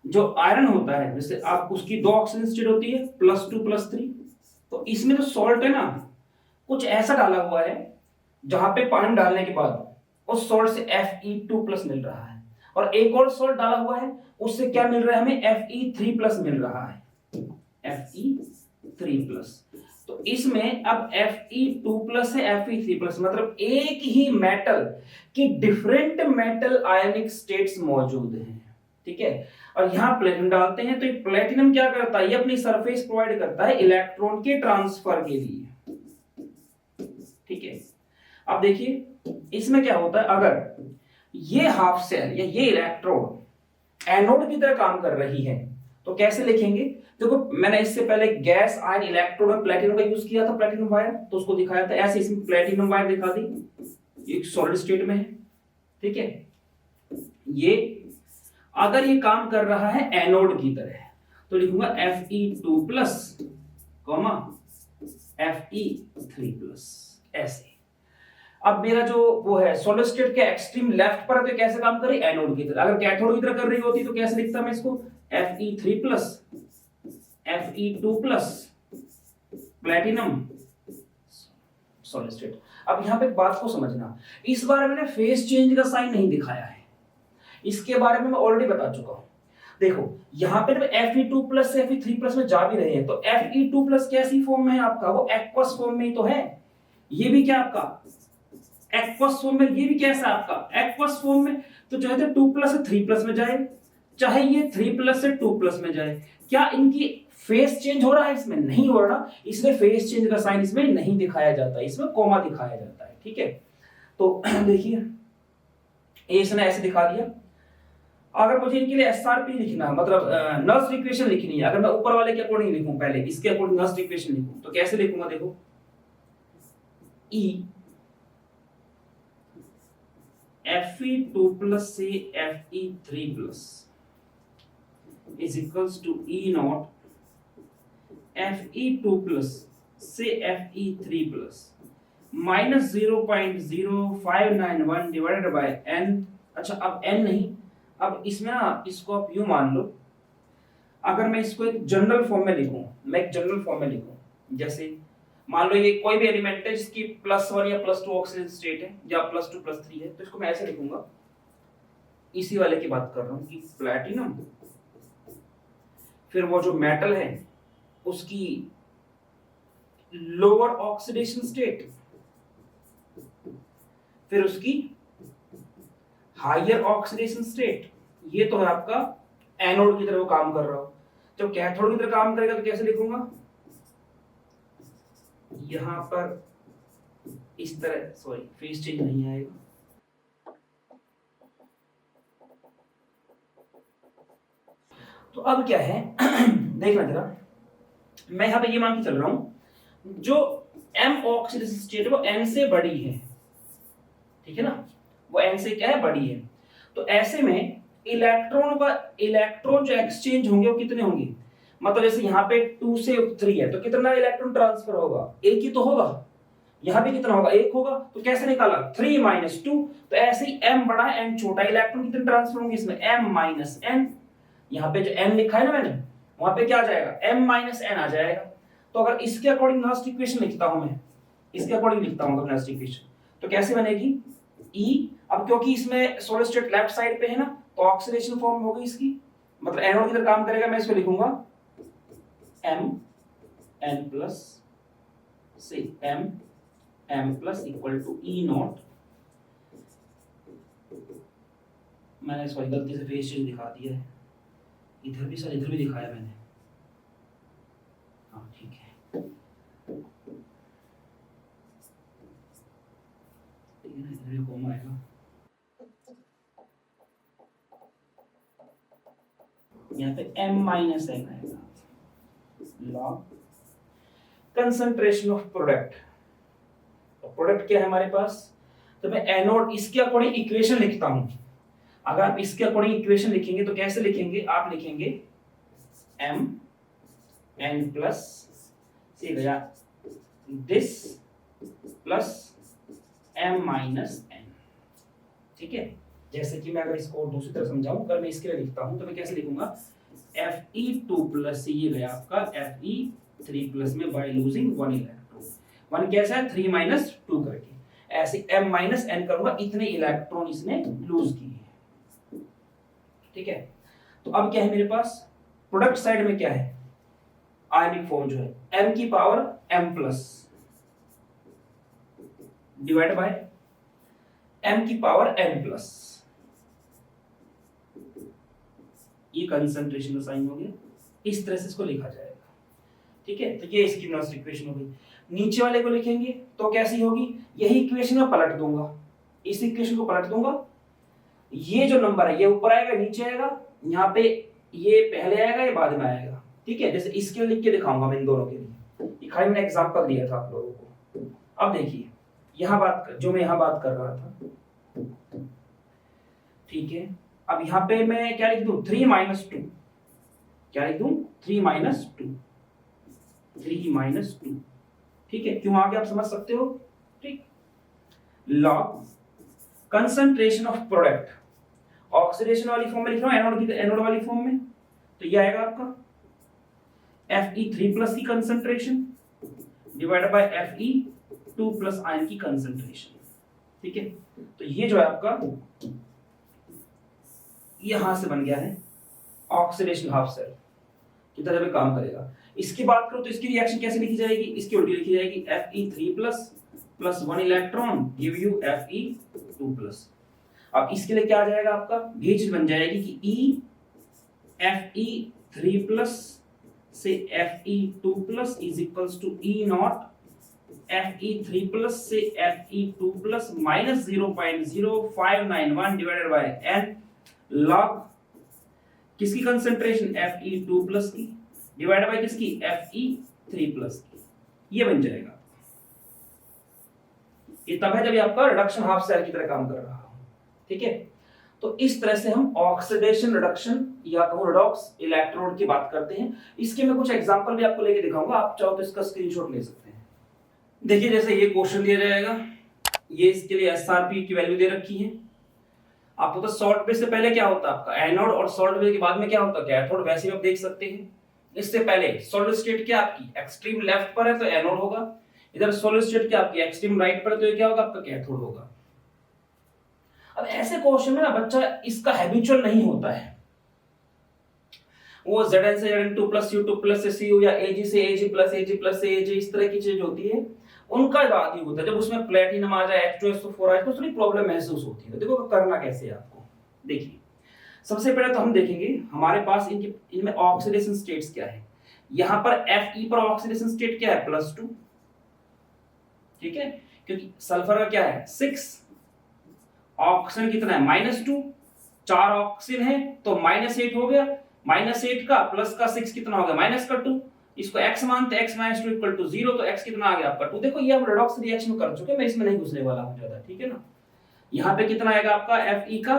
जो आयरन होता है, जैसे आप उसकी 2 ऑक्सीजन स्टेट होती है +2 +3, तो इसमें जो सॉल्ट है ना, कुछ ऐसा डाला हुआ है जहां पे पानी डालने के बाद उस सॉल्ट से Fe2+ मिल रहा है, और एक और सॉल्ट डाला हुआ है उससे क्या मिल रहा है हमें, Fe3+ मिल रहा है, Fe3+। तो इसमें अब Fe2+ है, Fe3+, मतलब एक ही मेटल की डिफरेंट मेटल आयनिक स्टेट्स मौजूद हैं, ठीक है। और यहां प्लेटिनम डालते हैं तो ये प्लेटिनम क्या करता है, ये अपनी सरफेस प्रोवाइड करता है इलेक्ट्रॉन के ट्रांसफर के लिए, ठीक है। अब देखिए इसमें क्या होता है, अगर ये हाफ सेल या ये इलेक्ट्रोड एनोड की तरह काम कर रही है तो कैसे लिखेंगे, देखो मैंने इससे पहले गैस आयन इलेक्ट्रोड में प्लेटिनम का यूज किया था, प्लेटिनम वायर, तो उसको दिखाया था ऐसे, इसमें प्लेटिनम वायर दिखा दी, एक सॉलिड स्टेट में है, ठीक है। ये अगर ये काम कर रहा है एनोड की तरह तो लिखूंगा Fe2+, Fe3+, ऐसे। अब मेरा जो वो है सॉलिड स्टेट के एक्सट्रीम लेफ्ट पर है तो कैसे काम कर रही है, एनोड की तरह। अगर कैथोड की तरह कर रही होती तो कैसे लिखता मैं इसको, Fe3+, Fe2 plus platinum solid state. अब यहाँ पे एक बात को समझना, इस बारे में फेस चेंज का साइन नहीं दिखाया है, इसके बारे में मैं ऑलरेडी बता चुका हूं। देखो यहाँ पे जब Fe2 प्लस से Fe3 प्लस में जा भी रहे हैं तो Fe2 प्लस कैसी फॉर्म में है आपका, वो एक्वस फॉर्म में ही तो है। ये भी क्या आपका एक्वस फॉर्म में, ये भी कैसा आपका एक्वस फॉर्म में। तो जो है 2 प्लस से 3 प्लस में जाए, चाहे ये 3 प्लस से 2 प्लस में जाए, क्या इनकी फेस चेंज हो रहा है? इसमें नहीं हो रहा, इसलिए फेस चेंज का साइन इसमें नहीं दिखाया जाता, इसमें कॉमा दिखाया जाता है। ठीक है, तो देखिए इसने ऐसे दिखा दिया। अगर मुझे इनके लिए एसआरपी लिखना, मतलब नर्स इक्वेशन लिखनी है, अगर मैं ऊपर वाले के अकॉर्डिंग लिखूं, पहले इसके अकॉर्डिंग नर्स इक्वेशन लिखूं, तो कैसे लिखूंगा? देखो E Fe2 प्लस से Fe3 plus is equals to E naught Fe2 plus से Fe3 plus minus 0.0591 divided by n। अच्छा अब n नहीं, अब इसमें ना इसको आप यूं मान लो, अगर मैं इसको एक जनरल फॉर्म में लिखूं, मैं एक जनरल फॉर्म में लिखूं, जैसे मान लो ये कोई भी एलिमेंट है जिसकी +1 या +2 ऑक्सीजन स्टेट है या +2 +3 है, तो इसको मैं ऐसे लिखूंगा, इसी वाले की बात कर रहा हूं कि प्लैटिनम, फिर वो जो मेटल है उसकी लोअर ऑक्सीडेशन स्टेट, फिर उसकी हायर ऑक्सीडेशन स्टेट। ये तो है आपका एनोड की तरह वो काम कर रहा हो। जब कैथोड की तरह काम करेगा तो कैसे लिखूंगा? यहां पर इस तरह, सॉरी फेस चेंज नहीं आएगा। तो अब क्या है देखना जरा, मैं यहां पे ये मान के चल रहा हूं जो m ऑक्सीडेशन स्टेट वो n से बड़ी है, ठीक है ना, वो n से क्या है, बड़ी है। तो ऐसे में इलेक्ट्रॉन जो एक्सचेंज होंगे वो कितने होंगे? मतलब जैसे यहाँ पे 2 से 3 है तो कितना इलेक्ट्रॉन ट्रांसफर होगा? एक ही तो होगा। यहाँ पे कितना होगा? एक होगा। तो कैसे निकाला? 3 - 2। तो ऐसे ही m बड़ा है n छोटा, इलेक्ट्रॉन कितने ट्रांसफर होंगे इसमें? m - n। यहाँ पे जो n लिखा है ना मैंने, वहां पे क्या आ जाएगा? m - n आ जाएगा। तो अगर इसके अकॉर्डिंग नर्स्ट इक्वेशन लिखता हूं मैं, इसके अकॉर्डिंग लिखता हूं नर्स्ट इक्वेशन, तो कैसे बनेगी? E, अब क्योंकि इसमें सॉलिड स्टेट लेफ्ट साइड पे है ना, तो ऑक्सीडेशन फॉर्म होगी इसकी, मतलब एनोड की तरह काम करेगा। मैं इसको लिखूंगा m प्लस से m plus equal to E naught, मैंने सॉरी गलती से फेस चेंज दिखा दिया है, इधर भी सर, इधर भी दिखाया मैंने, हाँ ठीक है, इधर भी कॉमा आएगा, यहाँ पे m - n आएगा। Log concentration of product, product क्या है हमारे पास? तो मैं एनोड इसके अकॉर्डिंग इक्वेशन लिखता हूं। अगर आप इसके अकॉर्डिंग इक्वेशन लिखेंगे तो कैसे लिखेंगे? आप लिखेंगे m n प्लस से गया दिस प्लस m - n, ठीक है। जैसे कि मैं अगर इसको दूसरी तरह समझाऊं, अगर मैं इसके लिए लिखता हूं तो मैं कैसे लिखूंगा? Fe2 प्लस ये गया आपका Fe3 प्लस में बाय लूजिंग 1 इलेक्ट्रॉन। 1 कैसा है? 3 - 2 करके, ऐसे m - n करूंगा, इतने इलेक्ट्रॉन इसने लूज किए हैं, ठीक है। तो अब क्या है मेरे पास? प्रोडक्ट साइड में क्या है? आयनिक फॉर्म जो है m की power m plus divide by m की पावर n प्लस, ये कंसंट्रेशन का साइन हो गया। इस तरह से इसको लिखा जाएगा, ठीक है। तो ये इसकी नर्स्ट इक्वेशन हो गई। नीचे वाले को लिखेंगे तो कैसी होगी? यही इक्वेशन में पलट दूंगा, इस इक्वेशन को पलट दूंगा, ये जो नंबर है ये ऊपर आएगा, नीचे आएगा, यहाँ पे ये पहले आएगा, ये बाद में आएगा, ठीक है। जैसे इसके लिख के दिखाऊंगा मैं इन दोनों के लिए, ये खाली मैंने एग्जांपल दिया था आप लोगों को। अब देखिए यहाँ बात, जो मैं यहाँ बात कर रहा था, ठीक है। अब यहाँ पे मैं क्या लिख दूं? 3 - 2, क्या लिख दूं? 3 - 2, 3 - 2, ठीक है। क्यों आगे आप समझ सकते हो, ठीक। Log concentration of product, oxidation वाली फॉर्म में लिख रहा हूं, एनोड वाली फॉर्म में, तो ये आएगा आपका Fe3+ की concentration divided by Fe2+ ion की कंसंट्रेशन। ठीक है, तो ये जो है आपका यहां से बन गया है ऑक्सीडेशन हाफ सेल की तरह भी काम करेगा। इसकी बात करो तो इसकी रिएक्शन कैसे लिखी जाएगी, इसकी उल्टी लिखी जाएगी Fe3+ plus 1 electron give you Fe2+। अब इसके लिए क्या आ जाएगा आपका, ये चीज बन जाएगी कि Fe3+ से Fe2+ is equals to E0 Fe3+ से Fe2+ minus 0.0591 divided by n log किसकी कंसंट्रेशन Fe2+ की डिवाइडेड बाय किसकी Fe3+ की। ये बन जाएगा। ये तब है जब ये आपका रिडक्शन हाफ सेल की तरह काम कर रहा हो। ठीक है, तो इस तरह से हम ऑक्सीडेशन रिडक्शन या कहूं रिडॉक्स इलेक्ट्रोड की बात करते हैं। इसके मैं कुछ एग्जांपल भी आपको लेके दिखाऊंगा, आप चाहो तो इसका स्क्रीनशॉट ले सकते हैं। देखिए जैसे ये क्वेश्चन दिया जाएगा, ये इसके लिए SRP की वैल्यू दे रखी है। आपको तो सॉल्ट बेस से पहले क्या होता है आपका एनोड, और सॉल्ट बेस के बाद में क्या होता है कैथोड। वैसे ही आप देख सकते हैं, इससे पहले सॉलिड स्टेट क्या आपकी एक्सट्रीम लेफ्ट पर है तो एनोड होगा, इधर सॉलिड स्टेट क्या आपकी एक्सट्रीम राइट पर है तो ये क्या होगा आपका कैथोड होगा। अब ऐसे क्वेश्चन में ना बच्चा इसका हैबिचुअल नहीं होता है, वो Zn से Zn2 प्लस U2 प्लस से Cu या Ag से Ag प्लस Ag प्लस से Ag इस तरह की चीज होती है, उनका बात ही होता है। जब उसमें प्लेटिनम आ जाए H2SO4 आ जाए तो थोड़ी प्रॉब्लम महसूस होती है। देखो करना कैसे है आपको, देखिए सबसे पहले तो हम देखेंगे हमारे पास इनमें ऑक्सीडेशन स्टेट्स क्या है। यहां पर Fe पर ऑक्सीडेशन स्टेट क्या है +2, ठीक है, क्योंकि सल्फर का क्या है 6, ऑक्सीजन कितना है -2, 4 ऑक्सीजन है तो -8 हो गया, -8 का प्लस का 6 कितना हो गया -2। इसको x मानते x - 2 = 0, तो x कितना आ गया आपका 2। देखो ये हम रिडॉक्स रिएक्शन कर चुके हैं, मैं इसमें नहीं घुसने वाला हूं ज्यादा, ठीक है ना। यहाँ पे कितना आएगा आपका Fe का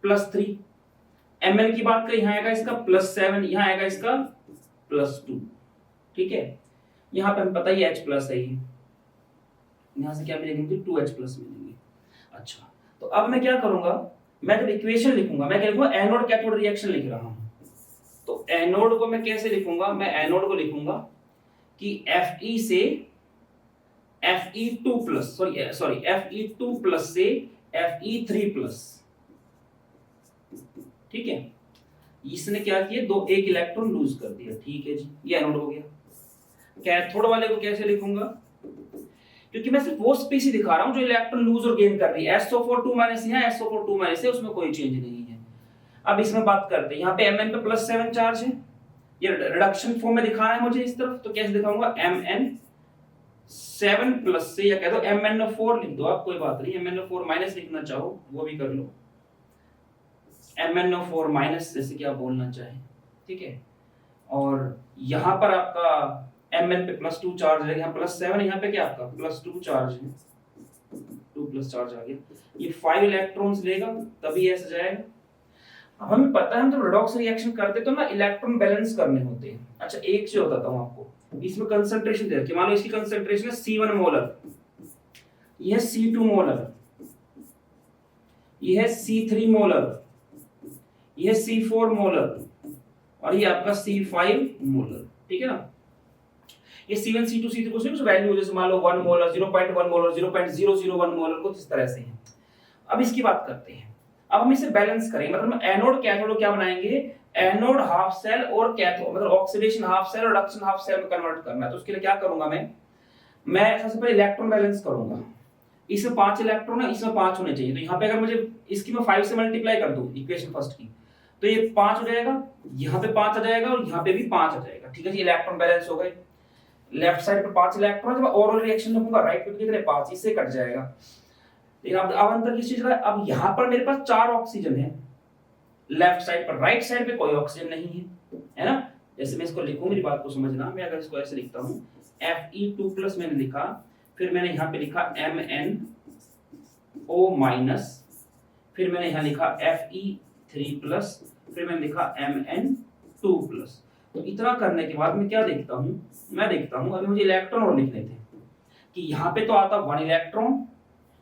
+3, Mn की बात करें यहाँ आएगा इसका +7, यहाँ आएगा इसका +2, ठीक है। यहाँ पे हमें पता ही H+ है, यहाँ से क्या मिलेंगे मुझे 2H+ मिलेंगे। अच्छा, तो अब मैं क्या करूंगा, मैं जब इक्वेशन लिखूंगा मैं क्या लिखूंगा एनोड कैथोड रिएक्शन लिख रहा हूं। तो एनोड को मैं कैसे लिखूंगा, मैं एनोड को लिखूंगा कि Fe से Fe2+ से Fe3+, ठीक है। इसने क्या किया, एक इलेक्ट्रॉन लूज कर दिया, ठीक है जी, ये एनोड हो गया। कैथोड वाले को कैसे लिखूंगा, क्योंकि मैं सिर्फ वो स्पीशीज दिखा रहा हूं जो इलेक्ट्रॉन लूज और गेन कर रही है। SO4 2- है, SO4 2- है, उसमें कोई चेंज नहीं है। अब इसमें बात करते हैं, यहाँ पे Mn पे +7 चार्ज है, ये रिडक्शन फॉर्म में दिखाना है मुझे इस तरफ, तो कैसे दिखाऊंगा Mn7+ से, या कह दो MnO4 लिख दो आप, कोई बात नहीं, MnO4- लिखना चाहो वो भी कर लो, MnO4- जैसे कि आप बोलना चाहें, ठीक है। और यहाँ पर आपका Mn पे +2 चार्ज है, यहाँ +7, यहाँ पे क्या आपका +2 चार्ज है, 2+ चार्ज आ गया। ये 5 इलेक्ट्रॉन्स लेगा तभी ऐसा जाएगा। अब हमें पता है हम जब रिडॉक्स रिएक्शन करते तो ना इलेक्ट्रॉन बैलेंस करने होते हैं। अच्छा, एक चीज बताता हूं आपको, इसमें कंसंट्रेशन दे रखी है, मान लो इसकी कंसंट्रेशन है C1 मोलर, ये है C2 मोलर, ये है C3 मोलर, ये है C4 मोलर, और ये आपका C5 मोलर, ठीक है ना। ये C1 C2 C3 को सिर्फ वैल्यू जैसे मान लो 1 मोलर, 0.1 मोलर, 0.001 मोलर को इस तरह से है। अब इसकी बात करते हैं, अब हम इसे बैलेंस करेंगे, मतलब एनोड कैथोड क्या बनाएंगे, एनोड हाफ सेल और कैथोड मतलब ऑक्सीडेशन हाफ सेल और रिडक्शन हाफ सेल में कन्वर्ट करना है। तो उसके लिए क्या करूंगा मैं सबसे पहले इलेक्ट्रॉन बैलेंस करूंगा। इसमें 5 इलेक्ट्रॉन है, इसमें 5 होने चाहिए, तो यहाँ पे अगर मुझे इसकी मैं 5 से मल्टीप्लाई कर दूं इक्वेशन फर्स्ट की, तो ये 5 हो जाएगा, यहाँ पे 5 आ जाएगा और यहाँ पे भी 5 आ जाएगा, ठीक है जी। इलेक्ट्रॉन बैलेंस हो गए, लेफ्ट साइड पे 5 इलेक्ट्रॉन, जब ओरल रिएक्शन लिखूंगा राइट पे कितने 5, इससे कट जाएगा। लेकिन अब अंतर किस चीज का है, अब यहाँ पर मेरे पास 4 ऑक्सीजन है लेफ्ट साइड पर, राइट साइड पे कोई ऑक्सीजन नहीं है ना। जैसे मैं इसको लिखूं, मेरी बात को समझना, मैं अगर इसको ऐसे लिखता हूं Fe2+ मैंने लिखा, फिर मैंने यहाँ पे लिखा MnO-, फिर मैंने यहाँ लिखा Fe3+, फिर मैंने लिखा Mn2+। तो इतना करने के बाद मैं क्या देखता हूँ, मैं देखता हूँ अभी मुझे इलेक्ट्रॉन और लिखने थे कि यहाँ पे तो आता 1 इलेक्ट्रॉन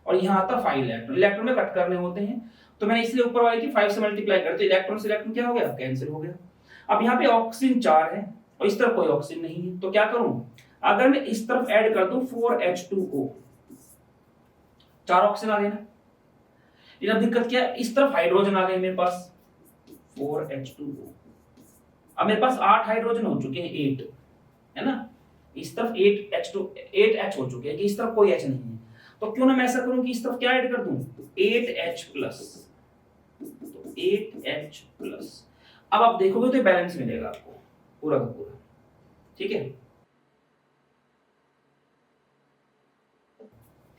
और यहाँ आता 5 इलेक्ट्रॉन, इलेक्ट्रॉन में कट करने होते हैं, तो मैंने इसलिए ऊपर वाले की 5 से मल्टीप्लाई कर, तो इलेक्ट्रॉन से इलेक्ट्रॉन क्या हो गया, कैंसिल हो गया। अब यहाँ पे ऑक्सीजन 4 है, और इस तरफ कोई ऑक्सीजन नहीं है, तो क्या करूं, अगर मैं इस तरफ ऐड कर दूं 4H2O, 4 ऑक्सीजन आ गए ना। लेकिन अब दिक्कत क्या है, इस तरफ हाइड्रोजन आ गए मेरे पास 4H2O। अब मेरे पास 8 हाइड्रोजन हो चुके हैं, 8 है ना, इस तरफ 8H हो चुके हैं कि इस तरफ कोई H नहीं है, तो क्यों ना मैं ऐसा करूं कि इस तरफ क्या ऐड कर दूं 8H प्लस, तो 8H प्लस। अब आप देखोगे तो बैलेंस मिलेगा आपको पूरा का पूरा, ठीक है,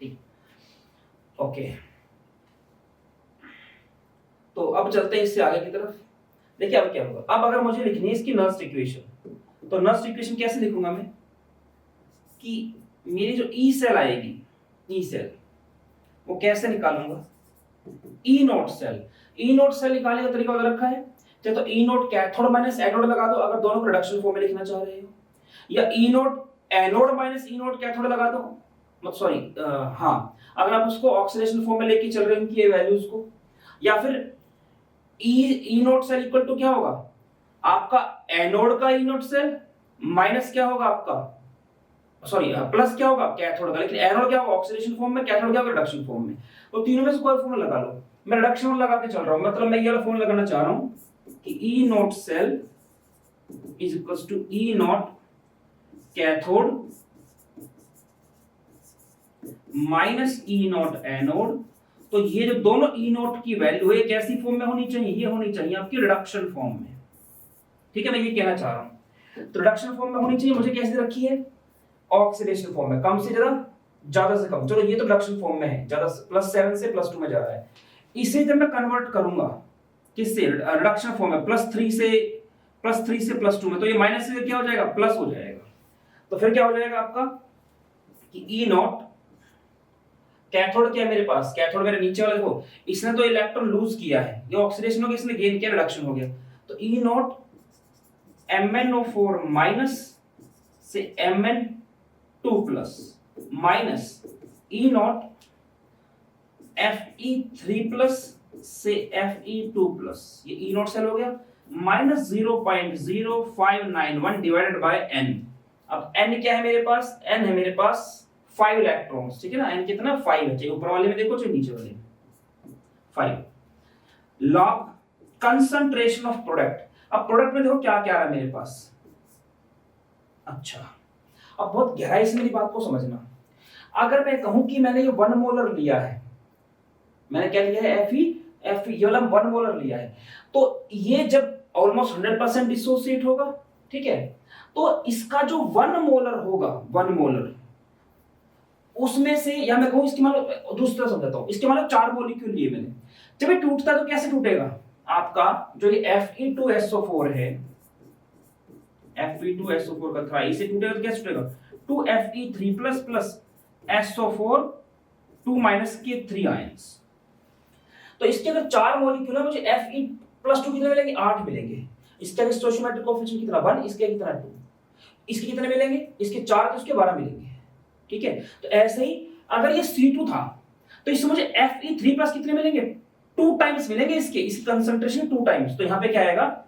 ठीक, ओके। तो अब चलते हैं इससे आगे की तरफ। देखिए अब क्या होगा, अब अगर मुझे लिखनी है इसकी नर्स्ट इक्वेशन, तो नर्स्ट इक्वेशन कैसे लिखूंगा मैं, कि मेरी जो ई सेल आएगी, ई सेल वो कैसे निकालूंगा, ई नोट सेल। ई नोट सेल निकालने का तरीका बता रखा है, चाहे तो ई नोट कैथोड माइनस एनोड लगा दो अगर दोनों रिडक्शन फॉर्म में लिखना चाह रहे हो, या ई naught anode minus E naught cathode लगा दो, मतलब सॉरी हाँ, अगर आप उसको ऑक्सीडेशन फॉर्म में लेके चल रहे हो इनकी वैल्यूज को, या फिर ई नोट सेल इक्वल टू क्या होगा आपका एनोड का ई नोट सेल माइनस क्या होगा आपका, सॉरी प्लस क्या होगा कैथोड का, लेकिन एनोड क्या होगा ऑक्सीडेशन फॉर्म में, कैथोड क्या होगा रिडक्शन फॉर्म में। तो तीनों में से कोई फॉर्मूला लगा लो, मैं रिडक्शन लगा के चल रहा हूं, मतलब मैं ये वाला फॉर्मूला लगाना चाह रहा हूं कि E naught cell is equals to E naught cathode minus E naught anode. तो ये जो दोनों ई नोट की वैल्यू है कैसी फॉर्म में होनी चाहिए, ये होनी चाहिए आपकी रिडक्शन फॉर्म में, ठीक है, मैं ये कहना चाह रहा हूं। तो रिडक्शन फॉर्म में होनी चाहिए, मुझे कैसे रखी है ऑक्सीडेशन फॉर्म में, कम से ज्यादा से कम, चलो ये तो रिडक्शन फॉर्म में है, ज्यादा +7 से +2 में जा रहा है। इसे जब मैं कन्वर्ट करूंगा किससे, रिडक्शन फॉर्म में +3 से +2 में, तो ये माइनस से क्या हो जाएगा प्लस हो जाएगा। तो फिर क्या हो जाएगा आपका कि ई नॉट कैथोड क्या है मेरे पास, कैथोड मेरे नीचे वाला देखो, इसने तो इलेक्ट्रॉन लूज किया है, ये ऑक्सीडेशन हो गया, इसने गेन किया, रिडक्शन हो गया, तो ई नॉट MnO4 माइनस से Mn2 plus minus E not Fe3 plus से Fe2 प्लस, ये ई नॉट सेल हो गया, माइनस 0.0591 डिवाइडेड बाय n। अब n क्या है मेरे पास, n है मेरे पास 5 इलेक्ट्रॉन्स, ठीक है ना, n कितना 5 है, चाहे ऊपर वाले में देखो चाहे नीचे वाले में 5। लॉग कंसंट्रेशन ऑफ प्रोडक्ट, अब प्रोडक्ट में देखो क्या क्या आ रहा है मेरे पास। अच्छा अब बहुत गहराई से मेरी बात को समझना, अगर मैं कहूं कि मैंने ये 1 मोलर लिया है, मैंने क्या लिया है Fe ये वाला 1 मोलर लिया है, तो ये जब ऑलमोस्ट 100% डिसोसिएट होगा, ठीक है, तो इसका जो 1 मोलर होगा, 1 मोलर उसमें से, या मैं कहूं इसके मान लो दूसरा समझाता हूं, इसके मान लो 4 मॉलिक्यूल लिए मैंने, जब ये टूटता है तो कैसे टूटेगा आपका, जो ये Fe2SO4 है, Fe2SO4 का थ्राइस, इसे टूटेगा तो कैसे टूटेगा 2Fe3 प्लस SO4 2 के 3 आयंस। तो इसके अगर 4 मॉलिक्यूल है, मुझे Fe+2 कितने मिलेंगे 8 मिलेंगे, इसका स्टोइचियोमेट्रिक कोएफिशिएंट कितना 1, इसके कितना 2, इसके कितने मिलेंगे, इसके 4 तो इसके 12 मिलेंगे, ठीक है। तो ऐसे ही अगर ये C2 था तो इससे मुझे Fe3 प्लस कितने मिलेंगे 2 टाइम्स मिलेंगे, इसकी कंसंट्रेशन 2 टाइम्स, तो यहां पे क्या आएगा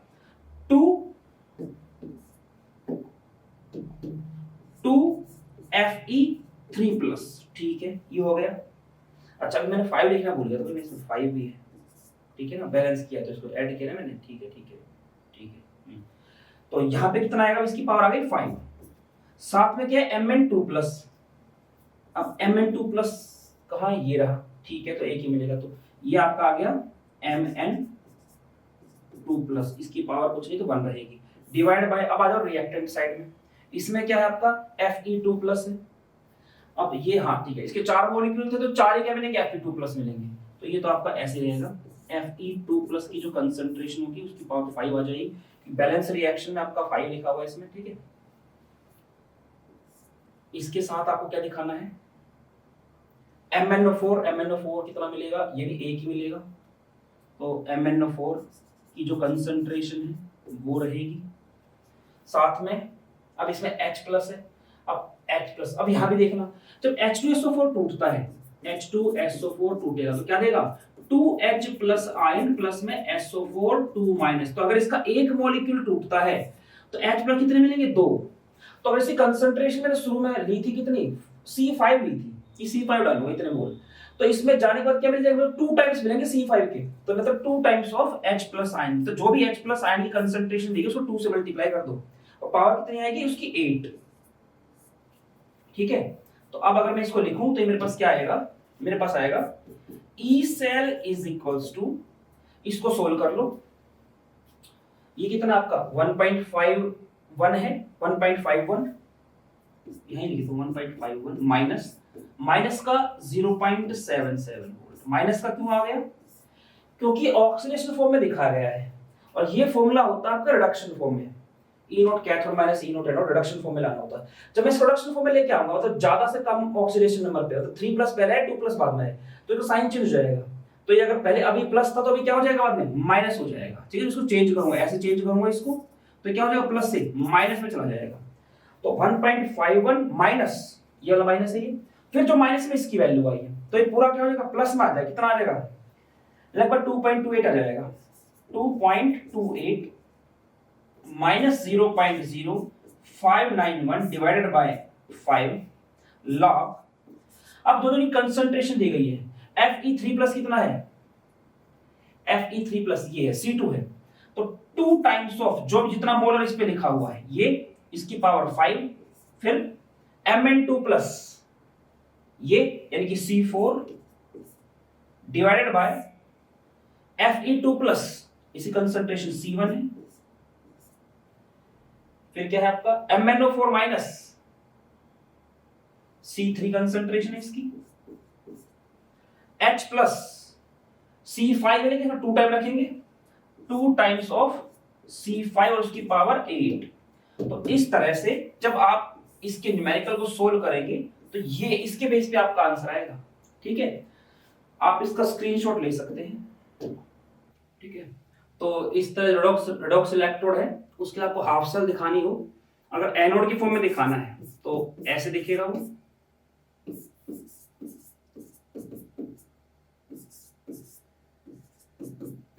2Fe3 प्लस, ठीक है, ये हो गया। अच्छा अभी मैंने 5 लिखना भूल गया, तो इसमें 5 भी है, ठीक है ना, बैलेंस किया तो इसको ऐड किया ना मैंने, ठीक है ठीक है ठीक है। तो यहां पे कितना आएगा, इसकी पावर आ गई 5, साथ में क्या है Mn2 प्लस। अब Mn2 प्लस कहां ये रहा, ठीक है, तो एक ही मिलेगा, तो ये आपका आ गया Mn2 प्लस, इसकी पावर कुछ नहीं तो 1 रहेगी, डिवाइड बाय, अब आ जाओ रिएक्टेंट साइड में, इसमें क्या है आपका Fe2 प्लस है। अब ये हाँ ठीक है, इसके 4 मॉलिक्यूल थे तो 4 ही क्या मिलेंगे Fe2 प्लस मिलेंगे, तो ये तो आपका ऐसे रहेगा, Fe2 प्लस की जो कंसंट्रेशन होगी उसकी पावर 5 आ जाएगी, बैलेंस रिएक्शन में आपका 5 लिखा हुआ है इसमें, ठीक है। इसके साथ आपको क्या दिखाना है MnO4 कितना मिलेगा, ये भी एक ही मिलेगा, तो MnO4 की जो कंसंट्रेशन है वो रहेगी, साथ में अब इसमें H प्लस है, अब H प्लस, अब यहां भी देखना जब H2SO4 टूटता है, H2SO4 टूटेगा तो क्या देगा 2H प्लस आयन प्लस में SO4 2 माइनस, तो अगर इसका एक मॉलिक्यूल टूटता है तो H प्लस कितने मिलेंगे 2। तो वैसे कंसंट्रेशन मैंने शुरू में ली थी कितनी C5 ली थी, ये C5 डालूंगा इतने मोल। तो इसमें जाने के बाद क्या मिल जाएगा 2 टाइम्स मिलेंगे C5 के, तो मतलब 2 times of H plus ion. तो जो भी H प्लस आयन की कंसंट्रेशन देगी उसको 2 से मल्टीप्लाई कर दो और पावर कितनी आएगी उसकी 8। ठीक है, तो अब अगर मैं इसको लिखूं तो मेरे पास क्या आएगा, मेरे पास आएगा E cell is equals to, इसको सोल्व कर लो, ये कितना आपका 1.51 है, 1.51 यहीं लिख दो 1.51 माइनस माइनस का 0.77 वोल्ट। माइनस का क्यों आ गया, क्योंकि ऑक्सीडेशन फॉर्म में दिखा गया है और ये फॉर्मूला होता है आपका रिडक्शन फॉर्म में, E naught cathode minus E not anode reduction form में लाना होता है। जब मैं इस रिडक्शन फॉर्म में लेके आऊंगा मतलब ज्यादा से कम ऑक्सीडेशन नंबर पे, तो 3 प्लस पहले है 2 प्लस बाद में है, तो इसका साइन चेंज हो जाएगा। तो ये अगर पहले अभी प्लस था तो अभी क्या हो जाएगा बाद में माइनस हो जाएगा। ठीक है, इसको चेंज करूंगा, ऐसे चेंज करूंगा इसको, तो क्या हो जाएगा प्लस से माइनस में चला जाएगा। तो 1.51 माइनस, ये वाला माइनस है ये, फिर जो माइनस में इसकी वैल्यू आई है तो ये पूरा क्या हो जाएगा प्लस में आ जाएगा। कितना आ जाएगा लगभग 2.28 आ जाएगा, 2.28 माइनस 0.0591 डिवाइडेड बाय 5 लॉग। अब दोनों की कंसंट्रेशन दी गई है, Fe3 प्लस कितना है, Fe3 प्लस ये है C2 है, तो 2 टाइम्स ऑफ जो भी जितना मोलर इस पे लिखा हुआ है ये इसकी पावर 5, फिर Mn2 प्लस ये यानी कि C4 divided by Fe2 plus इसी कंसंट्रेशन C1 है, फिर क्या है आपका MnO4 माइनस C3 कंसंट्रेशन है इसकी, H प्लस C5 लेंगे ना 2 टाइम रखेंगे, 2 टाइम्स ऑफ C5 और उसकी पावर 8। तो इस तरह से जब आप इसके न्यूमेरिकल को सोल्व करेंगे तो ये इसके बेस पे आपका आंसर आएगा। ठीक है, आप इसका स्क्रीनशॉट ले सकते हैं। ठीक है, तो इस तरह रेडॉक्स इलेक्ट्रोड है, उसके लिए आपको हाफ सेल दिखानी हो, अगर एनोड की फॉर्म में दिखाना है तो ऐसे दिखेगा वो,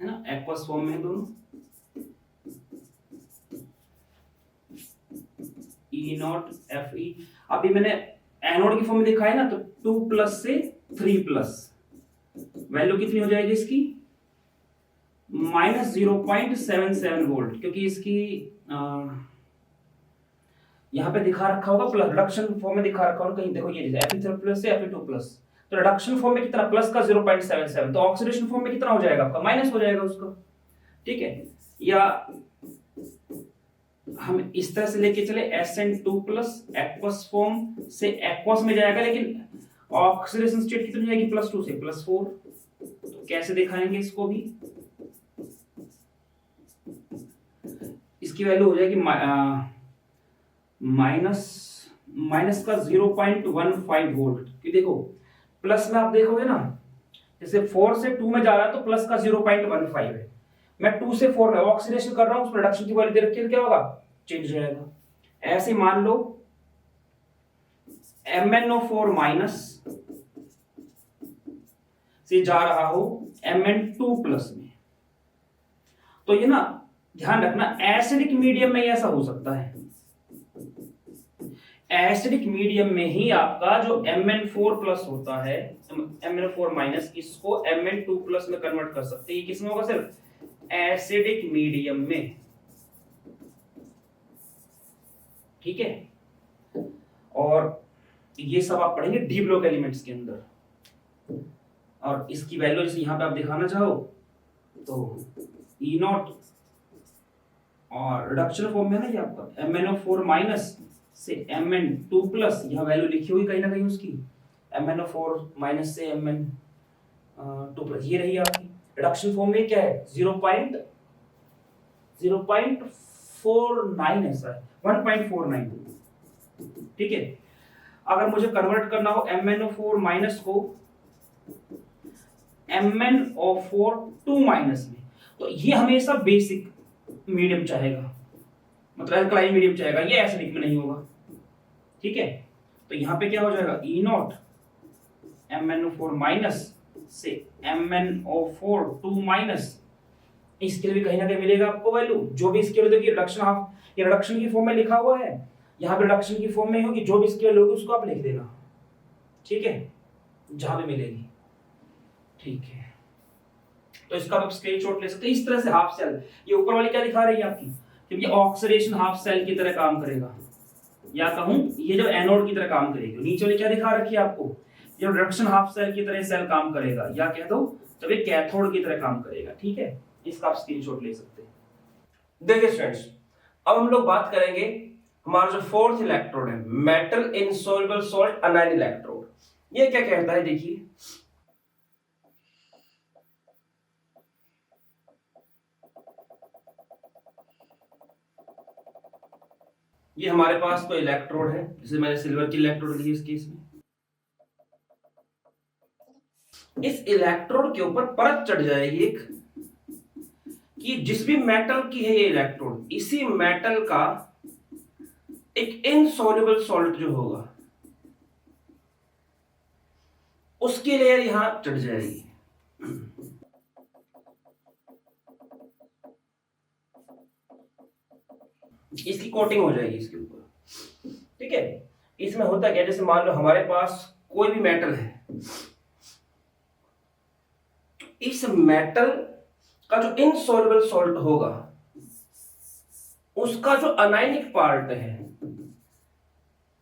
है ना, एक्वस फॉर्म में दोनों, E नॉट Fe। अभी मैंने एनोड की फॉर्म में दिखाया ना, तो 2 प्लस से 3 प्लस वैल्यू कितनी हो जाएगी इसकी माइनस 0.77 वोल्ट, क्योंकि इसकी यहां पे दिखा रखा होगा प्लस, रिडक्शन फॉर्म में दिखा रखा होगा कहीं, देखो ये Fe3 प्लस से Fe2 प्लस, तो रिडक्शन फॉर्म में कितना प्लस का 0.77, तो ऑक्सीडेशन फॉर्म में कितना हो जाएगा आपका माइनस हो जाएगा उसका। ठीक है, या हम इस तरह से लेके चले SN2 प्लस एक्वस फॉर्म से एक्वस में जाएगा, लेकिन ऑक्सीडेशन स्टेट कितनी जाएगी +2 से +4। तो कैसे दिखाएंगे इसको भी, इसकी वैल्यू हो जाएगी माइनस का 0.15 वोल्ट। कि देखो प्लस में आप देखोगे ना, जैसे 4 से 2 में जा रहा है तो प्लस का 0.15 है, मैं 2 से 4 में ऑक्सीडेशन कर रहा हूं, उस प्रोडक्शन की वैल्यू दे रखी है, क्या होगा चेंज हो जाएगा। ऐसे मान लो MnO4 माइनस से जा रहा हो Mn2 प्लस में, तो ये ना ध्यान रखना एसिडिक मीडियम में ऐसा हो सकता है, एसिडिक मीडियम में ही आपका जो Mn4 प्लस होता है, MnO4 माइनस, इसको Mn2 प्लस में कन्वर्ट कर सकते हैं। ये किसमें होगा सिर्फ एसिडिक मीडियम में। ठीक है, और ये सब आप पढ़ेंगे डी ब्लॉक एलिमेंट्स के अंदर। और इसकी वैल्यू जैसे यहां पे आप दिखाना चाहो तो E नॉट और रिडक्शन फॉर्म में है ना ये आपका MnO4 माइनस से Mn2 प्लस, यहां वैल्यू लिखी हुई कहीं ना कहीं उसकी, MnO4 माइनस से Mn2 प्लस, ये रही आपकी रिडक्शन फॉर्म में क्या है 0.49 ऐसा है 1.49। ठीक है, अगर मुझे कन्वर्ट करना हो MnO4 माइनस को MnO4 2 माइनस में, तो ये हमेशा बेसिक मीडियम चाहेगा, मतलब अल्कलाइन मीडियम चाहेगा, ये एसिडिक में नहीं होगा। ठीक है, तो यहां पे क्या हो जाएगा E नॉट MnO4 माइनस से MnO4 2 माइनस इसके लिए भी कहीं ना कहीं मिलेगा आपको वैल्यू। जो भी इसके देखिए रिडक्शन हाफ, ये रिडक्शन की फॉर्म में लिखा हुआ है, यहाँ पे रिडक्शन की फॉर्म में होगी, जो भी इसकी वैल्यू होगी उसको आप लिख देना, ठीक है, जहां भी मिलेगी, ठीक है। तो इसका आप स्क्रीनशॉट ले सकते हैं। इस तरह से हाफ सेल, ये ऊपर वाली क्या दिखा रही है आपकी, कि ये ऑक्सीडेशन हाफ सेल की तरह काम करेगा, या कहूं ये जब एनोड की तरह काम करेगी। नीचे वाली क्या दिखा रखी है आपको, ये रिडक्शन हाफ सेल की तरह सेल काम करेगा, या कह दो जब ये कैथोड की तरह काम करेगा, ठीक है। इसका आप स्क्रीनशॉट ले सकते हैं। देखिए स्टूडेंट्स, अब हम लोग बात करेंगे हमारा जो फोर्थ इलेक्ट्रोड है, मेटल इनसॉल्युबल सॉल्ट अनायन इलेक्ट्रोड। ये क्या कहता है, देखिए ये हमारे पास कोई इलेक्ट्रोड है, जैसे मैंने सिल्वर की इलेक्ट्रोड ली इस केस में। इस इलेक्ट्रोड के ऊपर परत चढ़ जाएगी एक, कि जिस भी मेटल की है ये इलेक्ट्रोड, इसी मेटल का एक इनसॉल्युबल सॉल्ट जो होगा उसकी लेयर यहां चढ़ जाएगी। इसकी कोटिंग हो जाएगी इसके ऊपर, ठीक है। इसमें होता क्या, जैसे मान लो हमारे पास कोई भी मेटल है, इस मेटल का जो इनसॉल्युबल सॉल्ट होगा उसका जो अनायनिक पार्ट है,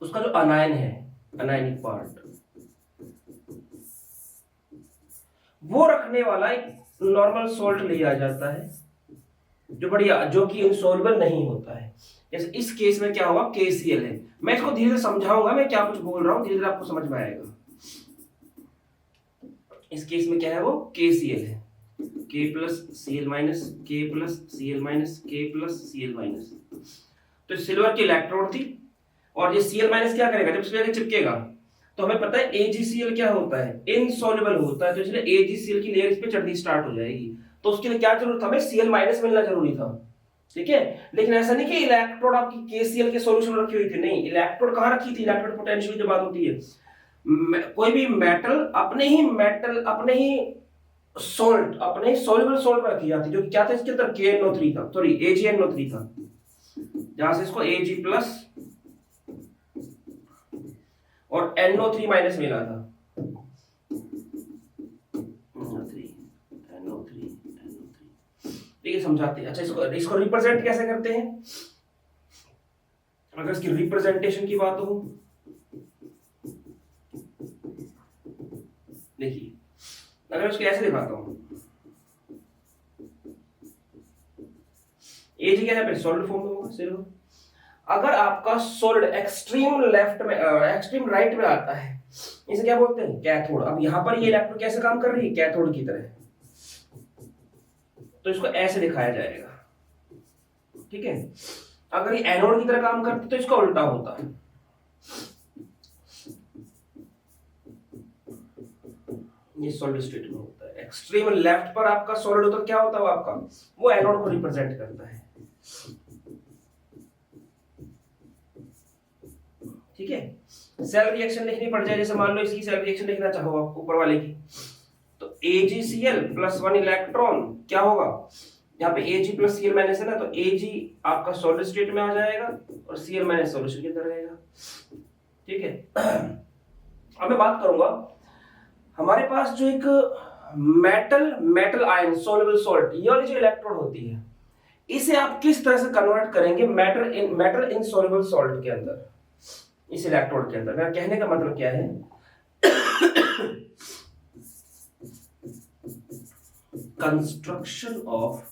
उसका जो अनायन है, अनायनिक पार्ट, वो रखने वाला एक नॉर्मल सॉल्ट लिया जाता है, जो कि इनसॉल्युबल नहीं होता है। जैसे इस केस में क्या होगा, KCl है। मैं इसको धीरे धीरे समझाऊंगा, मैं क्या कुछ बोल रहा हूं धीरे धीरे आपको समझ में आएगा। इस केस में क्या है, वो KCl है, K plus Cl minus, K plus Cl minus, K plus Cl minus. तो सिल्वर की इलेक्ट्रोड थी, और ये Cl माइनस क्या करेगा, जब इसमें चिपकेगा तो हमें पता है AgCl क्या होता है, इनसॉल्युबल होता है, तो इसलिए AgCl की लेयर इस पे चढ़नी स्टार्ट हो जाएगी। तो उसके लिए क्या जरूरत था, हमें Cl माइनस मिलना जरूरी था, ठीक है। लेकिन ऐसा नहीं कि इलेक्ट्रोड आपकी KCl के सॉल्यूशन में रखी हुई थी, नहीं, इलेक्ट्रोड कहां रखी थी, इलेक्ट्रोड पोटेंशियल की बात होती है, कोई भी मेटल अपने ही सॉल्ट, अपने सॉल्युबल सॉल्ट में रखी जाती, जो कि क्या था इसके अंदर, KNO3 था, सॉरी AgNO3 था, जहां से इसको Ag प्लस और NO3 माइनस मिला था, ठीक है, समझाते हैं। अच्छा, इसको रिप्रेजेंट कैसे करते हैं, अगर इसकी रिप्रेजेंटेशन की बात हो, देखिए अगर उसको ऐसे दिखाता हूं, एज क्या है, सॉलिड फॉर्म में होगा सिर्फ। अगर आपका सॉलिड एक्सट्रीम लेफ्ट में, एक्सट्रीम राइट में आता है, इसे क्या बोलते हैं, कैथोड। अब यहां पर ये इलेक्ट्रोड कैसे काम कर रही है, कैथोड की तरह, तो इसको ऐसे दिखाया जाएगा, ठीक है। अगर ये एनोड की तरह काम करती तो इसका उल्टा होता है, ये सॉलिड स्टेट में होता है। एक्सट्रीम लेफ्ट पर आपका सॉलिड होता, क्या होता है वो आपका, वो एनोड को रिप्रेजेंट करता है, ठीक है। सेल रिएक्शन लिखनी पड़ जाए, जैसे मान लो इसकी सेल रिएक्शन लिखना चाहो आप ऊपर वाले की, तो AgCl प्लस 1 इलेक्ट्रॉन क्या होगा, यहाँ पे Ag प्लस Cl माइनस है ना, तो Ag आपका सॉलिड स्टेट में आ जाएगा और Cl माइनस सॉल्यूशन के अंदर रहेगा, ठीक है। अब मैं बात करूंगा, हमारे पास जो एक मेटल आयन सॉल्युबल सॉल्ट, ये वाली जो इलेक्ट्रोड होती है, इसे आप किस तरह से कन्वर्ट करेंगे मेटल इनसॉल्युबल सॉल्ट के अंदर, इस इलेक्ट्रोड के अंदर। मेरा कहने का मतलब क्या है, कंस्ट्रक्शन ऑफ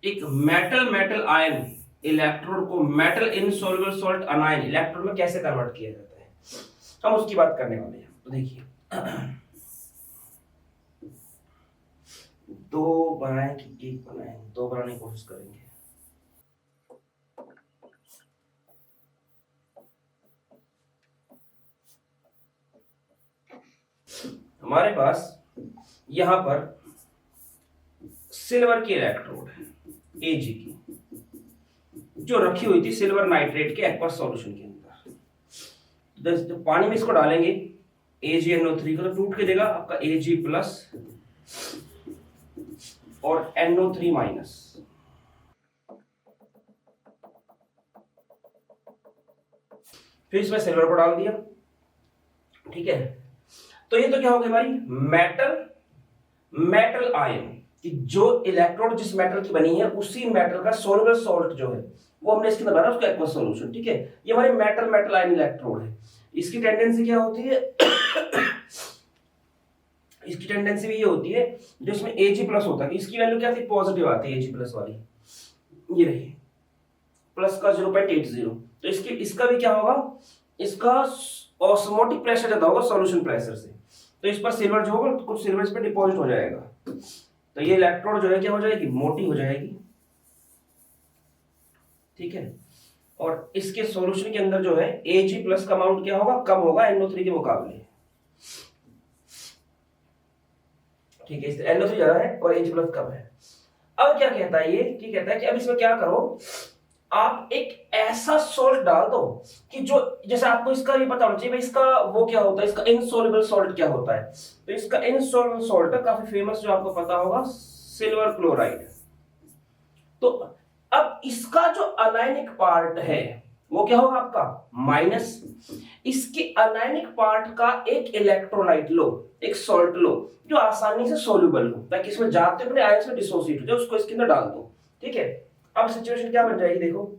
एक मेटल आयन इलेक्ट्रोड को मेटल इनसॉल्युबल सॉल्ट अनायन इलेक्ट्रोड में कैसे कन्वर्ट किया जाता है, हम उसकी बात करने वाले हैं। तो देखिए, दो बनाए कि एक बनाए, दो बनाने की कोशिश करेंगे। हमारे पास यहां पर सिल्वर की इलेक्ट्रोड है Ag की, जो रखी हुई थी सिल्वर नाइट्रेट के एक्वस सॉल्यूशन के अंदर। जब पानी में इसको डालेंगे AgNO3 को, तो टूट के देगा आपका Ag प्लस और NO3 माइनस। फिर इसमें सिल्वर को डाल दिया, ठीक है। तो ये तो क्या हो गया भाई, मेटल आयन कि जो इलेक्ट्रोड जिस मेटल की बनी है उसी मेटल का सोल्युबल सॉल्ट जो है वो हमने इसके अंदर भरा, उसका एक्वस सॉल्यूशन, ठीक है। ये हमारी मेटल आयन इलेक्ट्रोड है। इसकी टेंडेंसी क्या होती है इसकी टेंडेंसी भी ये होती है जो इसमें Ag प्लस होता है, इसकी वैल्यू क्या थी, पॉजिटिव आती है Ag प्लस वाली, ये रही प्लस का 0.80। तो इसका भी क्या होगा, इसका ऑस्मोटिक प्रेशर ज्यादा होगा सॉल्यूशन प्रेशर से, तो इस पर सिल्वर जो होगा कुछ सिल्वर इस पर डिपॉजिट हो जाएगा, तो ये इलेक्ट्रोड जो है क्या हो जाएगी, मोटी हो जाएगी, ठीक है। और इसके सॉल्यूशन के अंदर जो है Ag प्लस का अमाउंट क्या होगा, कम होगा NO3 के मुकाबले, ठीक है। इससे NO3 ज्यादा है और Ag प्लस कम है। अब क्या कहता है ये, कि कहता है कि अब इसमें क्या करो, आप एक ऐसा सॉल्ट डाल दो कि जो, जैसे आपको इसका ये पता होना चाहिए इसका वो क्या होता है, इसका इनसॉल्युबल सॉल्ट क्या होता है। तो इसका इनसॉल्युबल सॉल्ट है काफी फेमस, जो आपको पता होगा, सिल्वर क्लोराइड। तो अब इसका जो अनायनिक पार्ट है वो क्या होगा आपका माइनस, इसके अनायनिक पार्ट का एक इलेक्ट्रोलाइट लो, एक सॉल्ट लो जो आसानी से सोल्यूबल हो, ताकि इसमें जाते अपने आयन से डिसोसिएट हो जाए, उसको इसके अंदर डाल दो, ठीक है। अब सिचुएशन क्या बन जाएगी, देखो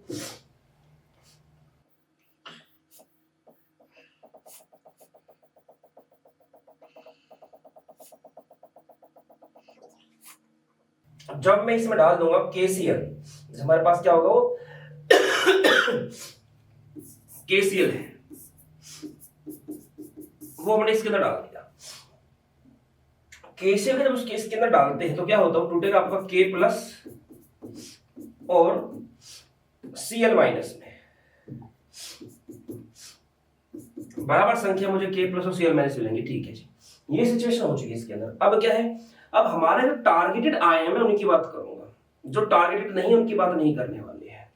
जब मैं इसमें डाल दूंगा KCl, हमारे पास क्या होगा, वो KCl है, वो हमने इसके अंदर डाल दिया। KCl का जब उसके इसके अंदर डालते हैं तो क्या होता है, टूटेगा आपका K प्लस और Cl माइनस में, बराबर संख्या मुझे K प्लस और Cl माइनस मिलेंगे, ठीक है जी। ये सिचुएशन हो चुकी है इसके अंदर। अब क्या है, अब हमारे जो टारगेटेड आयन है उनकी बात करूंगा, जो टारगेटेड नहीं उनकी बात नहीं करने वाले हैं,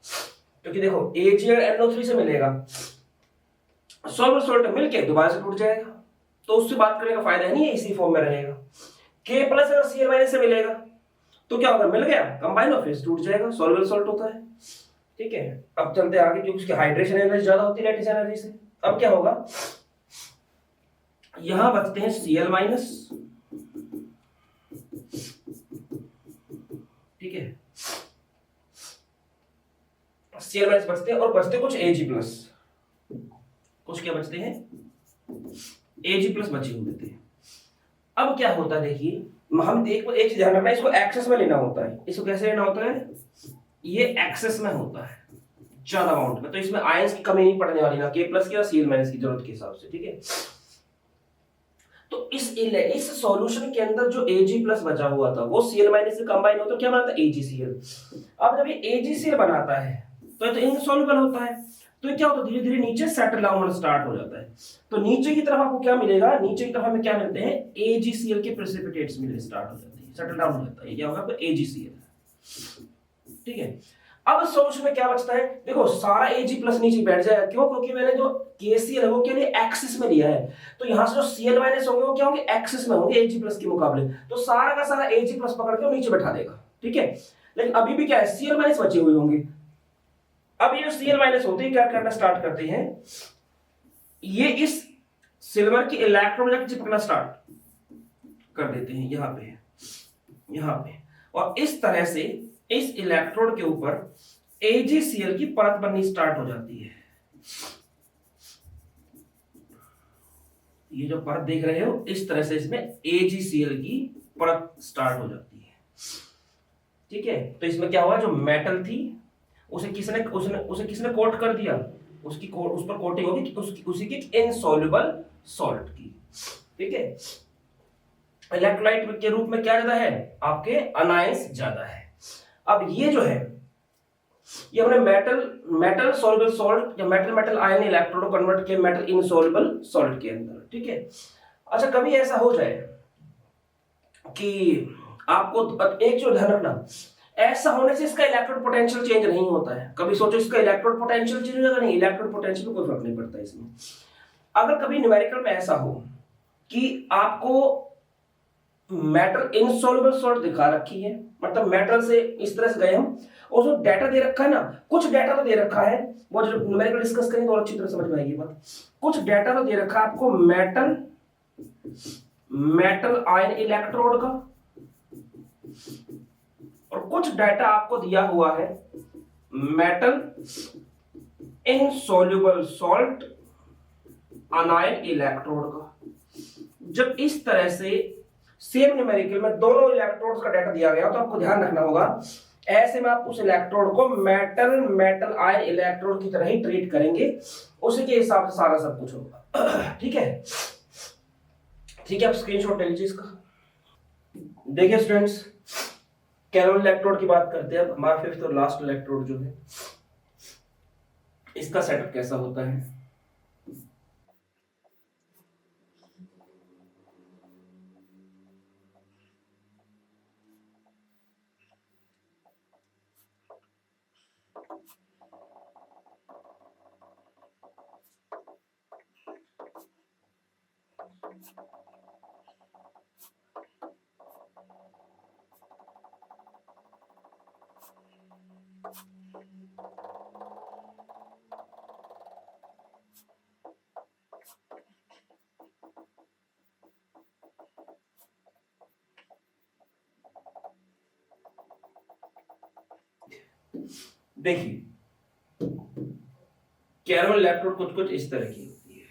क्योंकि देखो Ag और NO3 से मिलेगा, सॉल्वर सॉल्ट मिलके दोबारा से टूट जाएगा, तो उससे बात करने का फायदा नहीं है, इसी फॉर्म में रहेगा। K प्लस और Cl माइनस से मिलेगा तो क्या होगा, मिल गया, कंबाइन और फिर टूट जाएगा, सॉल्युबल सॉल्ट होता है, ठीक है। अब चलते आगे, क्योंकि उसकी हाइड्रेशन एनर्जी ज्यादा होती है लैटिस एनर्जी से। अब क्या होगा, यहां बचते हैं Cl माइनस, ठीक है, Cl माइनस बचते हैं और बचते कुछ Ag प्लस, कुछ क्या बचते हैं, Ag प्लस बचे हुए थे। अब क्या होता है, देखिए हम एक चीज ध्यान रखना है, इसको एक्सेस में लेना होता है। इसको कैसे लेना होता है, ये एक्सेस में होता है ज्यादा अमाउंट में, तो इसमें आयंस की कमी नहीं पड़ने वाली, ना K प्लस की ना Cl माइनस की जरूरत के हिसाब से, ठीक है। तो इस सॉल्यूशन के अंदर जो Ag प्लस बचा हुआ था वो Cl माइनस से कंबाइन होता है, क्या बनाता है, AgCl। अब जब ये AgCl बनाता है तो ये तो इनसॉल्युबल होता है, तो क्या होता है, धीरे धीरे नीचे सेटल डाउन होना स्टार्ट हो जाता है। तो नीचे की तरफ आपको क्या मिलेगा, नीचे की तरफ हमें क्या मिलते हैं, AgCl के प्रेसिपिटेट्स मिलने स्टार्ट हो जाते हैं, सेटल डाउन हो जाता है, ये क्या होगा आपका AgCl, ठीक है। अब सॉल्यूशन में क्या बचता है, देखो सारा Ag प्लस नीचे बैठ जाएगा, क्यों, क्योंकि मैंने जो KCl है वो के लिए एक्सिस में लिया है, तो यहां से जो Cl माइनस होंगे वो क्या होंगे, एक्सिस में होंगे Ag प्लस के मुकाबले, तो सारा का सारा Ag प्लस पकड़ के नीचे बैठा देगा, ठीक है। लेकिन अभी भी क्या है, Cl माइनस बचे हुए होंगे। अब ये जो Cl माइनस होते हैं क्या करना स्टार्ट करते हैं, ये इस सिल्वर की इलेक्ट्रोड में चिपकना स्टार्ट कर देते हैं यहां पे, और इस तरह से इस इलेक्ट्रोड के ऊपर AgCl की परत बननी स्टार्ट हो जाती है। ये जो परत देख रहे हो, इस तरह से इसमें AgCl की परत स्टार्ट हो जाती है, ठीक है। तो इसमें क्या हुआ, जो मेटल थी उसे किसने कोट कर दिया, उस पर कोटिंग होगी उसी की इनसॉल्युबल सॉल्ट की, ठीक है। इलेक्ट्रोलाइट के रूप में क्या ज्यादा है, आपके अनायंस ज्यादा है। अब ये जो है, ये हमने मेटल सॉल्युबल सॉल्ट या मेटल आयन इलेक्ट्रोड को कन्वर्ट किया मेटल इनसॉल्युबल सॉल्ट के अंदर, ठीक है। अच्छा, कभी ऐसा हो जाए कि आपको एक चीज ध्यान रखना, ऐसा होने से इसका इलेक्ट्रोड पोटेंशियल चेंज नहीं होता है। कभी सोचो इसका इलेक्ट्रोड पोटेंशियल चेंज हो जाएगा, नहीं, इलेक्ट्रोड पोटेंशियल में कोई फर्क नहीं पड़ता इसमें। अगर कभी न्यूमेरिकल में ऐसा हो कि आपको मेटल इनसॉल्युबल सॉल्ट दिखा रखी है, मतलब मेटल से इस तरह से गए हम, और उसमें डाटा दे रखा है ना, कुछ डाटा तो दे रखा है, वो जो न्यूमेरिकल डिस्कस करेंगे और अच्छी तरह समझ में आएगी बात। कुछ डाटा तो दे रखा है आपको मेटल आयन इलेक्ट्रोड का, और कुछ डाटा आपको दिया हुआ है मेटल इनसॉल्युबल सॉल्ट अनायन इलेक्ट्रोड का। जब इस तरह से सेम न्यूमेरिकल में दोनों इलेक्ट्रोड्स का डाटा दिया गया तो आपको ध्यान रखना होगा, ऐसे में आप उस इलेक्ट्रोड को मेटल आयन इलेक्ट्रोड की तरह ही ट्रीट करेंगे, उसी के हिसाब से सारा सब कुछ होगा। ठीक है, ठीक है, आप स्क्रीनशॉट ले लीजिए इसका। देखिए स्टूडेंट्स, कैल्विन इलेक्ट्रोड की बात करते हैं अब। हमारा फिफ्थ और लास्ट इलेक्ट्रोड जो है, इसका सेटअप कैसा होता है। देखिए, कैल्विन इलेक्ट्रोड कुछ कुछ इस तरह की होती है।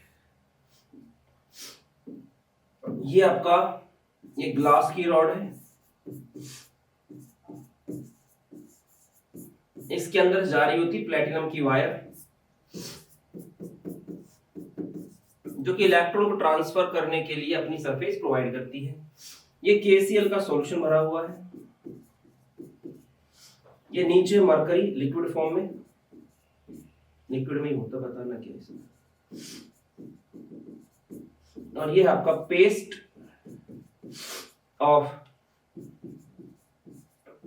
ये आपका ये ग्लास की रॉड है, इसके अंदर जा रही होती प्लेटिनम की वायर, जो कि इलेक्ट्रॉन को ट्रांसफर करने के लिए अपनी सरफेस प्रोवाइड करती है। ये KCl का सॉल्यूशन भरा हुआ है, ये नीचे मरकरी लिक्विड फॉर्म में, लिक्विड में ही होता, बताना क्या इसमें, और ये आपका paste of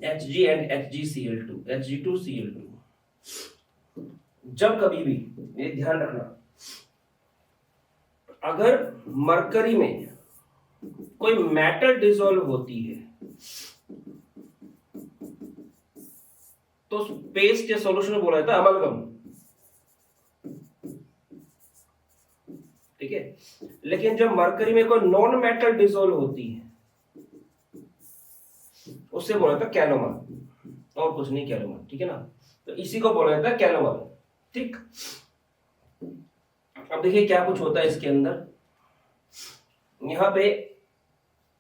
Hg and HgCl2 Hg2Cl2। जब कभी भी ये ध्यान रखना, अगर मरकरी में कोई मेटल डिसॉल्व होती है तो पेस्ट या सॉल्यूशन में बोला जाता है अमलगम, ठीक है। लेकिन जब मरकरी में कोई नॉन मेटल डिसॉल्व होती है उससे बोला जाता है कैलोमर, और कुछ नहीं, कैलोमर, ठीक है ना। तो इसी को बोला जाता है कैलोमर, ठीक। अब देखिए क्या कुछ होता है इसके अंदर। यहां पे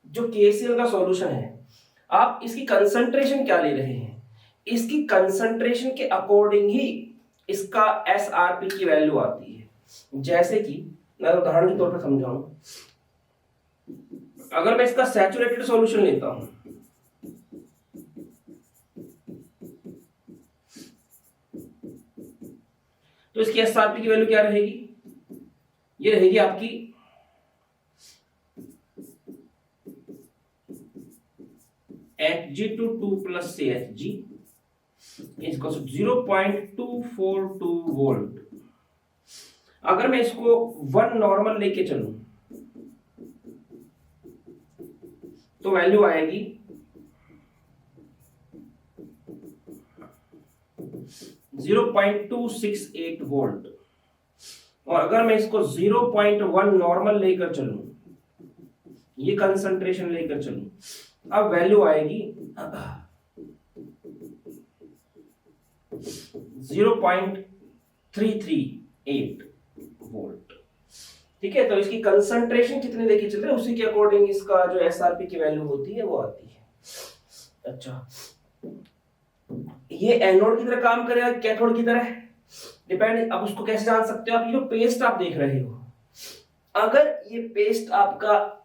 जो KCl का सॉल्यूशन है, आप इसकी कंसंट्रेशन क्या ले रहे हैं, इसकी कंसंट्रेशन के अकॉर्डिंग ही इसका SRP की वैल्यू आती है। जैसे कि मैं उदाहरण के तौर पर समझाऊं, अगर मैं इसका सैचुरेटेड सॉल्यूशन लेता हूं तो इसकी SRP की वैल्यू क्या रहेगी, ये रहेगी आपकी Hg2 plus CHg is equals to 0.242 volt. अगर मैं इसको 1 नॉर्मल लेके चलूं तो वैल्यू आएगी 0.268 वोल्ट, और अगर मैं इसको 0.1 नॉर्मल लेकर चलूं, ये कंसंट्रेशन लेकर चलूं, अब वैल्यू आएगी 0.338 वोल्ट, ठीक है। तो इसकी कंसंट्रेशन कितनी लेके चल रहे हैं उसी के अकॉर्डिंग इसका जो SRP की वैल्यू होती है वो आती है। अच्छा, ये एनोड की तरह काम करेगा कैथोड की तरह, डिपेंड। अब उसको कैसे जान सकते हो आप, ये जो पेस्ट आप देख रहे हो, अगर ये पेस्ट आपका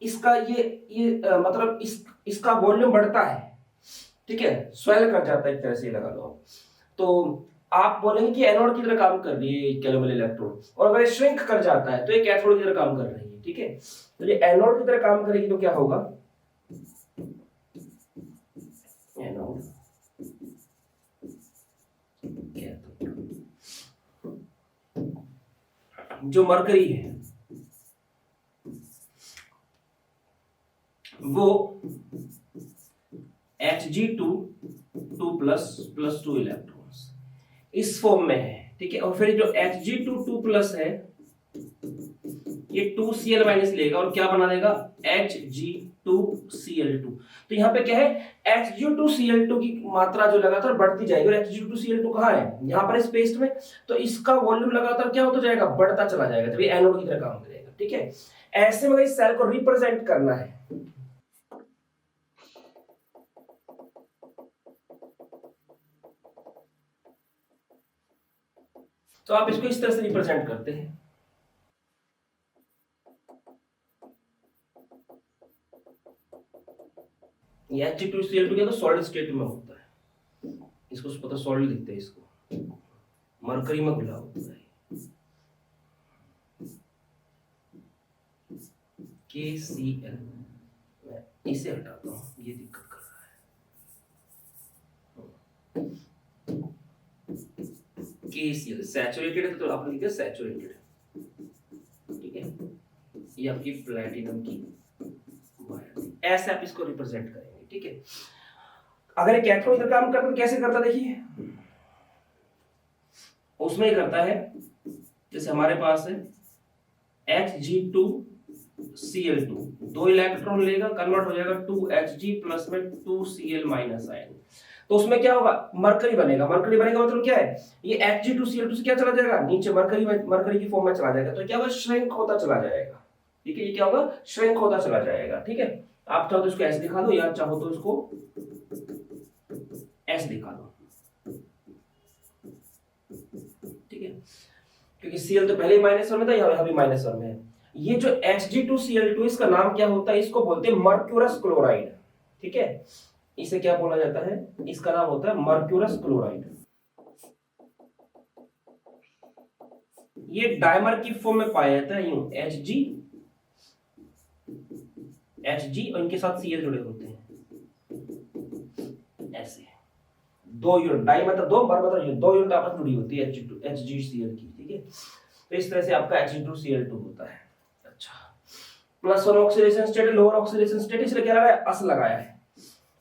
इसका ये मतलब इसका वॉल्यूम बढ़ता है, ठीक है, स्वेल कर जाता है एक तरह से लगा लो, तो आप बोलेंगे कि एनोड की तरह काम कर रही है कैलोमल इलेक्ट्रोड, और अगर ये श्रिंक कर जाता है तो ये कैथोड की तरह काम कर रही है। ठीक है, तो ये एनोड की तरह काम करेगी तो क्या होगा, एनोड कैथोड। जो मरकरी है वो Hg2 इलेक्ट्रॉन्स इस फॉर्म में है। ठीक है, और फिर जो Hg2 है ये 2Cl माइनस लेगा और क्या बना देगा, Hg2Cl2। तो यहाँ पे क्या है, Hg2Cl2 की मात्रा जो लगातार बढ़ती जाएगी, और Hg2Cl2 कहाँ है, यहाँ पर इस पेस्ट में, तो इसका वॉल्यूम लगातार क्या होता जाएगा, बढ़ता चला जाएगा, जब ये एनोड की तरह काम करेगा। ठीक है, ऐसे में इस सेल को रिप्रेजेंट करना है। तो आप इसको इस तरह से रिप्रेजेंट करते हैं। ये Hg2Cl2 क्या, तो सॉलिड स्टेट में होता है, इसको पता सॉलिड दिखते हैं, इसको मरकरी में घुला होता है। KCl, मैं इसे हटाता हूं, ये दिक्कत कर रहा है। KCl सैचुरेटेड है, तो आपने लिखा सैचुरेटेड। ठीक है, ये आपकी प्लैटिनम की वायर, ऐसे आप इसको रिप्रेजेंट करेंगे। ठीक है, अगर कैथोड इधर काम करता तो कैसे करता, देखिए उसमें करता है जैसे हमारे पास है Hg2Cl2, 2 इलेक्ट्रॉन लेगा, कन्वर्ट हो जाएगा 2Hg प्लस में 2Cl माइनस आयन, तो उसमें क्या होगा, मरकरी बनेगा। मरकरी बनेगा मतलब क्या है, ये Hg2Cl2 से क्या चला जाएगा, नीचे मरकरी की फॉर्म में चला जाएगा, तो क्या होगा, श्रिंक होता चला जाएगा। ठीक है, ये क्या होगा, श्रिंक होता चला जाएगा। ठीक है, आप चाहो तो इसको ऐसे दिखा दो, या चाहो तो इसको ऐसे दिखा दो। ठीक है, क्योंकि Cl तो पहले ही -1 में था, यहाँ भी -1 में है। ये जो Hg2Cl2 इसका नाम क्या होता है, इसको बोलते हैं मर्क्यूरस क्लोराइड। ठीक है, इसे क्या बोला जाता है, इसका नाम होता है मर्क्यूरस क्लोराइड। ये डायमर की फॉर्म में पाया जाता है, यूं Hg और इनके साथ Cl जुड़े होते हैं, ऐसे दो यूनिट, डाई मतलब दो, बर मतलब दो यूनिट आपस में जुड़ी होती है HgCl की। ठीक है, तो इस तरह से आपका Hg2Cl2 होता है। अच्छा, +1 oxidation state, lower oxidation state, इसलिए क्या लगाया, अस लगाया है।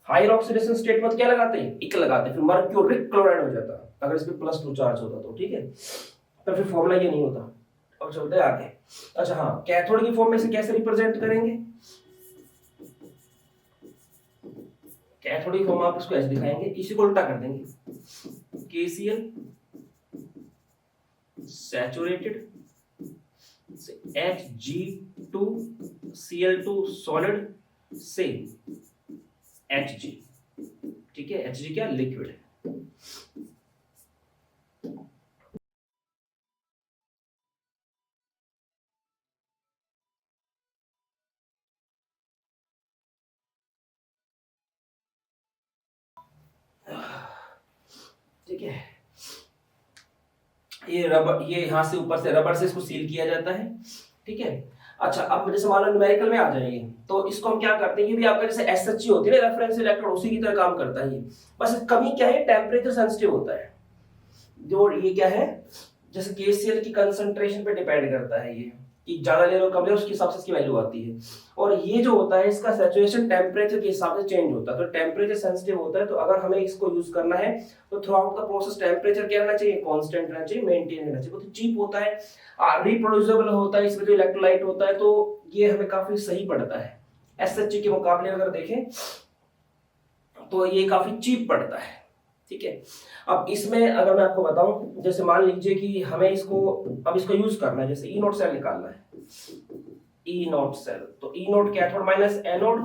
हायर ऑक्सीडेशन स्टेट में क्या लगाते हैं, इक लगाते हैं, फिर मर्क्यूरिक क्लोराइड हो जाता अगर इस पे +2 चार्ज होता तो। ठीक है, तो फिर फॉर्मूला ये नहीं होता। अब चलते हैं आगे। अच्छा हाँ, कैथोड की फॉर्म में से कैसे रिप्रेजेंट करेंगे, कैथोड की फॉर्म आप इसको ऐसे दिखाएंगे, इसी को उल्टा कर देंगे, KCl सैचुरेटेड से Hg2Cl2 सॉलिड से Hg। ठीक है, Hg क्या, लिक्विड है। ठीक है, ये रबर, ये यहां से ऊपर से रबर से इसको सील किया जाता है। ठीक है, अच्छा अब जैसे मान लो न्यूमेरिकल में आ जाएंगे, तो इसको हम क्या करते हैं, ये भी आपका जैसे SHG होती है ना, रेफरेंस इलेक्ट्रोड, उसी की तरह काम करता है ये, बस कमी क्या है, टेम्परेचर सेंसिटिव होता है। जो ये क्या है, जैसे KCl की कंसंट्रेशन पे डिपेंड करता है ये, कि ज्यादा ले लो कम ले लो, उसके हिसाब से इसकी वैल्यू आती है। और ये जो होता है इसका सैचुरेशन टेम्परेचर के हिसाब से चेंज होता है, तो टेम्परेचर सेंसिटिव होता है। तो अगर हमें इसको यूज करना है तो through out the process temperature क्या रहना चाहिए, कांस्टेंट रहना चाहिए, मेंटेन रहना चाहिए। बहुत चीप होता है, रिप्रोड्यूसिबल होता है, इसमें जो इलेक्ट्रोलाइट होता है, तो ये हमें काफी सही पड़ता है। SHG के मुकाबले अगर देखें तो ये काफी चीप पड़ता है। ठीक है, अब इसमें अगर मैं आपको बताऊं, जैसे मान लीजिए कि हमें इसको अब इसको यूज करना है, जैसे E0 सेल निकालना है, E0 सेल, तो E0 cathode minus anode,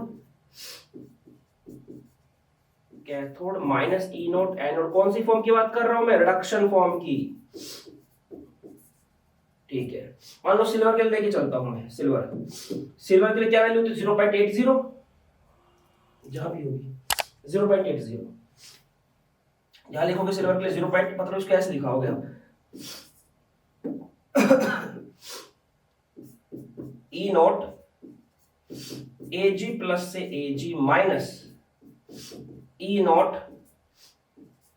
cathode minus E0 anode, कौन सी फॉर्म की बात कर रहा हूं मैं, रिडक्शन फॉर्म की। ठीक है, मान लो सिल्वर के लिए लेके चलता हूं मैं, सिल्वर के लिए क्या वैल्यू होती है, 0.80, जहां भी होगी 0.80, यहां लिखोगे सिल्वर के लिए 0 पॉइंट, मतलब इसको ऐसे लिखाओगे आप ई नॉट एजी प्लस से AG minus E naught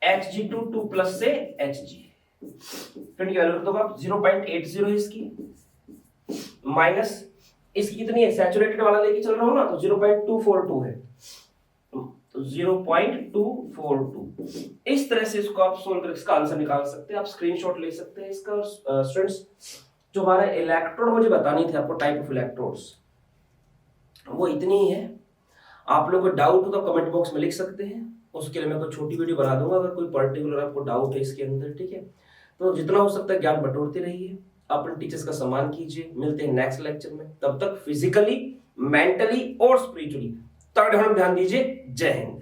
H G two plus से एच जी। फिर की वैल्यू रख दो आप 0.80 है इसकी, माइनस इसकी कितनी है, सैचुरेटेड वाला लेके चल रहा हूं ना, तो 0.242 है, तो 0.242। इस तरह से इसको आप सोल्व कर इसका आंसर निकाल सकते हैं। आप स्क्रीनशॉट ले सकते हैं इसका। स्टूडेंट्स जो हमारा इलेक्ट्रोड मुझे बतानी थी आपको, टाइप ऑफ इलेक्ट्रोड्स, वो इतनी ही है। आप लोगों को डाउट हो तो कमेंट बॉक्स में लिख सकते हैं, उसके लिए मैं कोई छोटी वीडियो बना दूंगा अगर कोई पर्टिकुलर आपको डाउट है इसके अंदर, ठीक है। तो जितना हो सकता है ज्ञान बटोरते रहिए, अपने टीचर्स का सम्मान कीजिए। मिलते हैं नेक्स्ट लेक्चर में, तब तक फिजिकली, मेंटली और स्पिरिचुअली थर्ड ध्यान दीजिए। जय हिंद।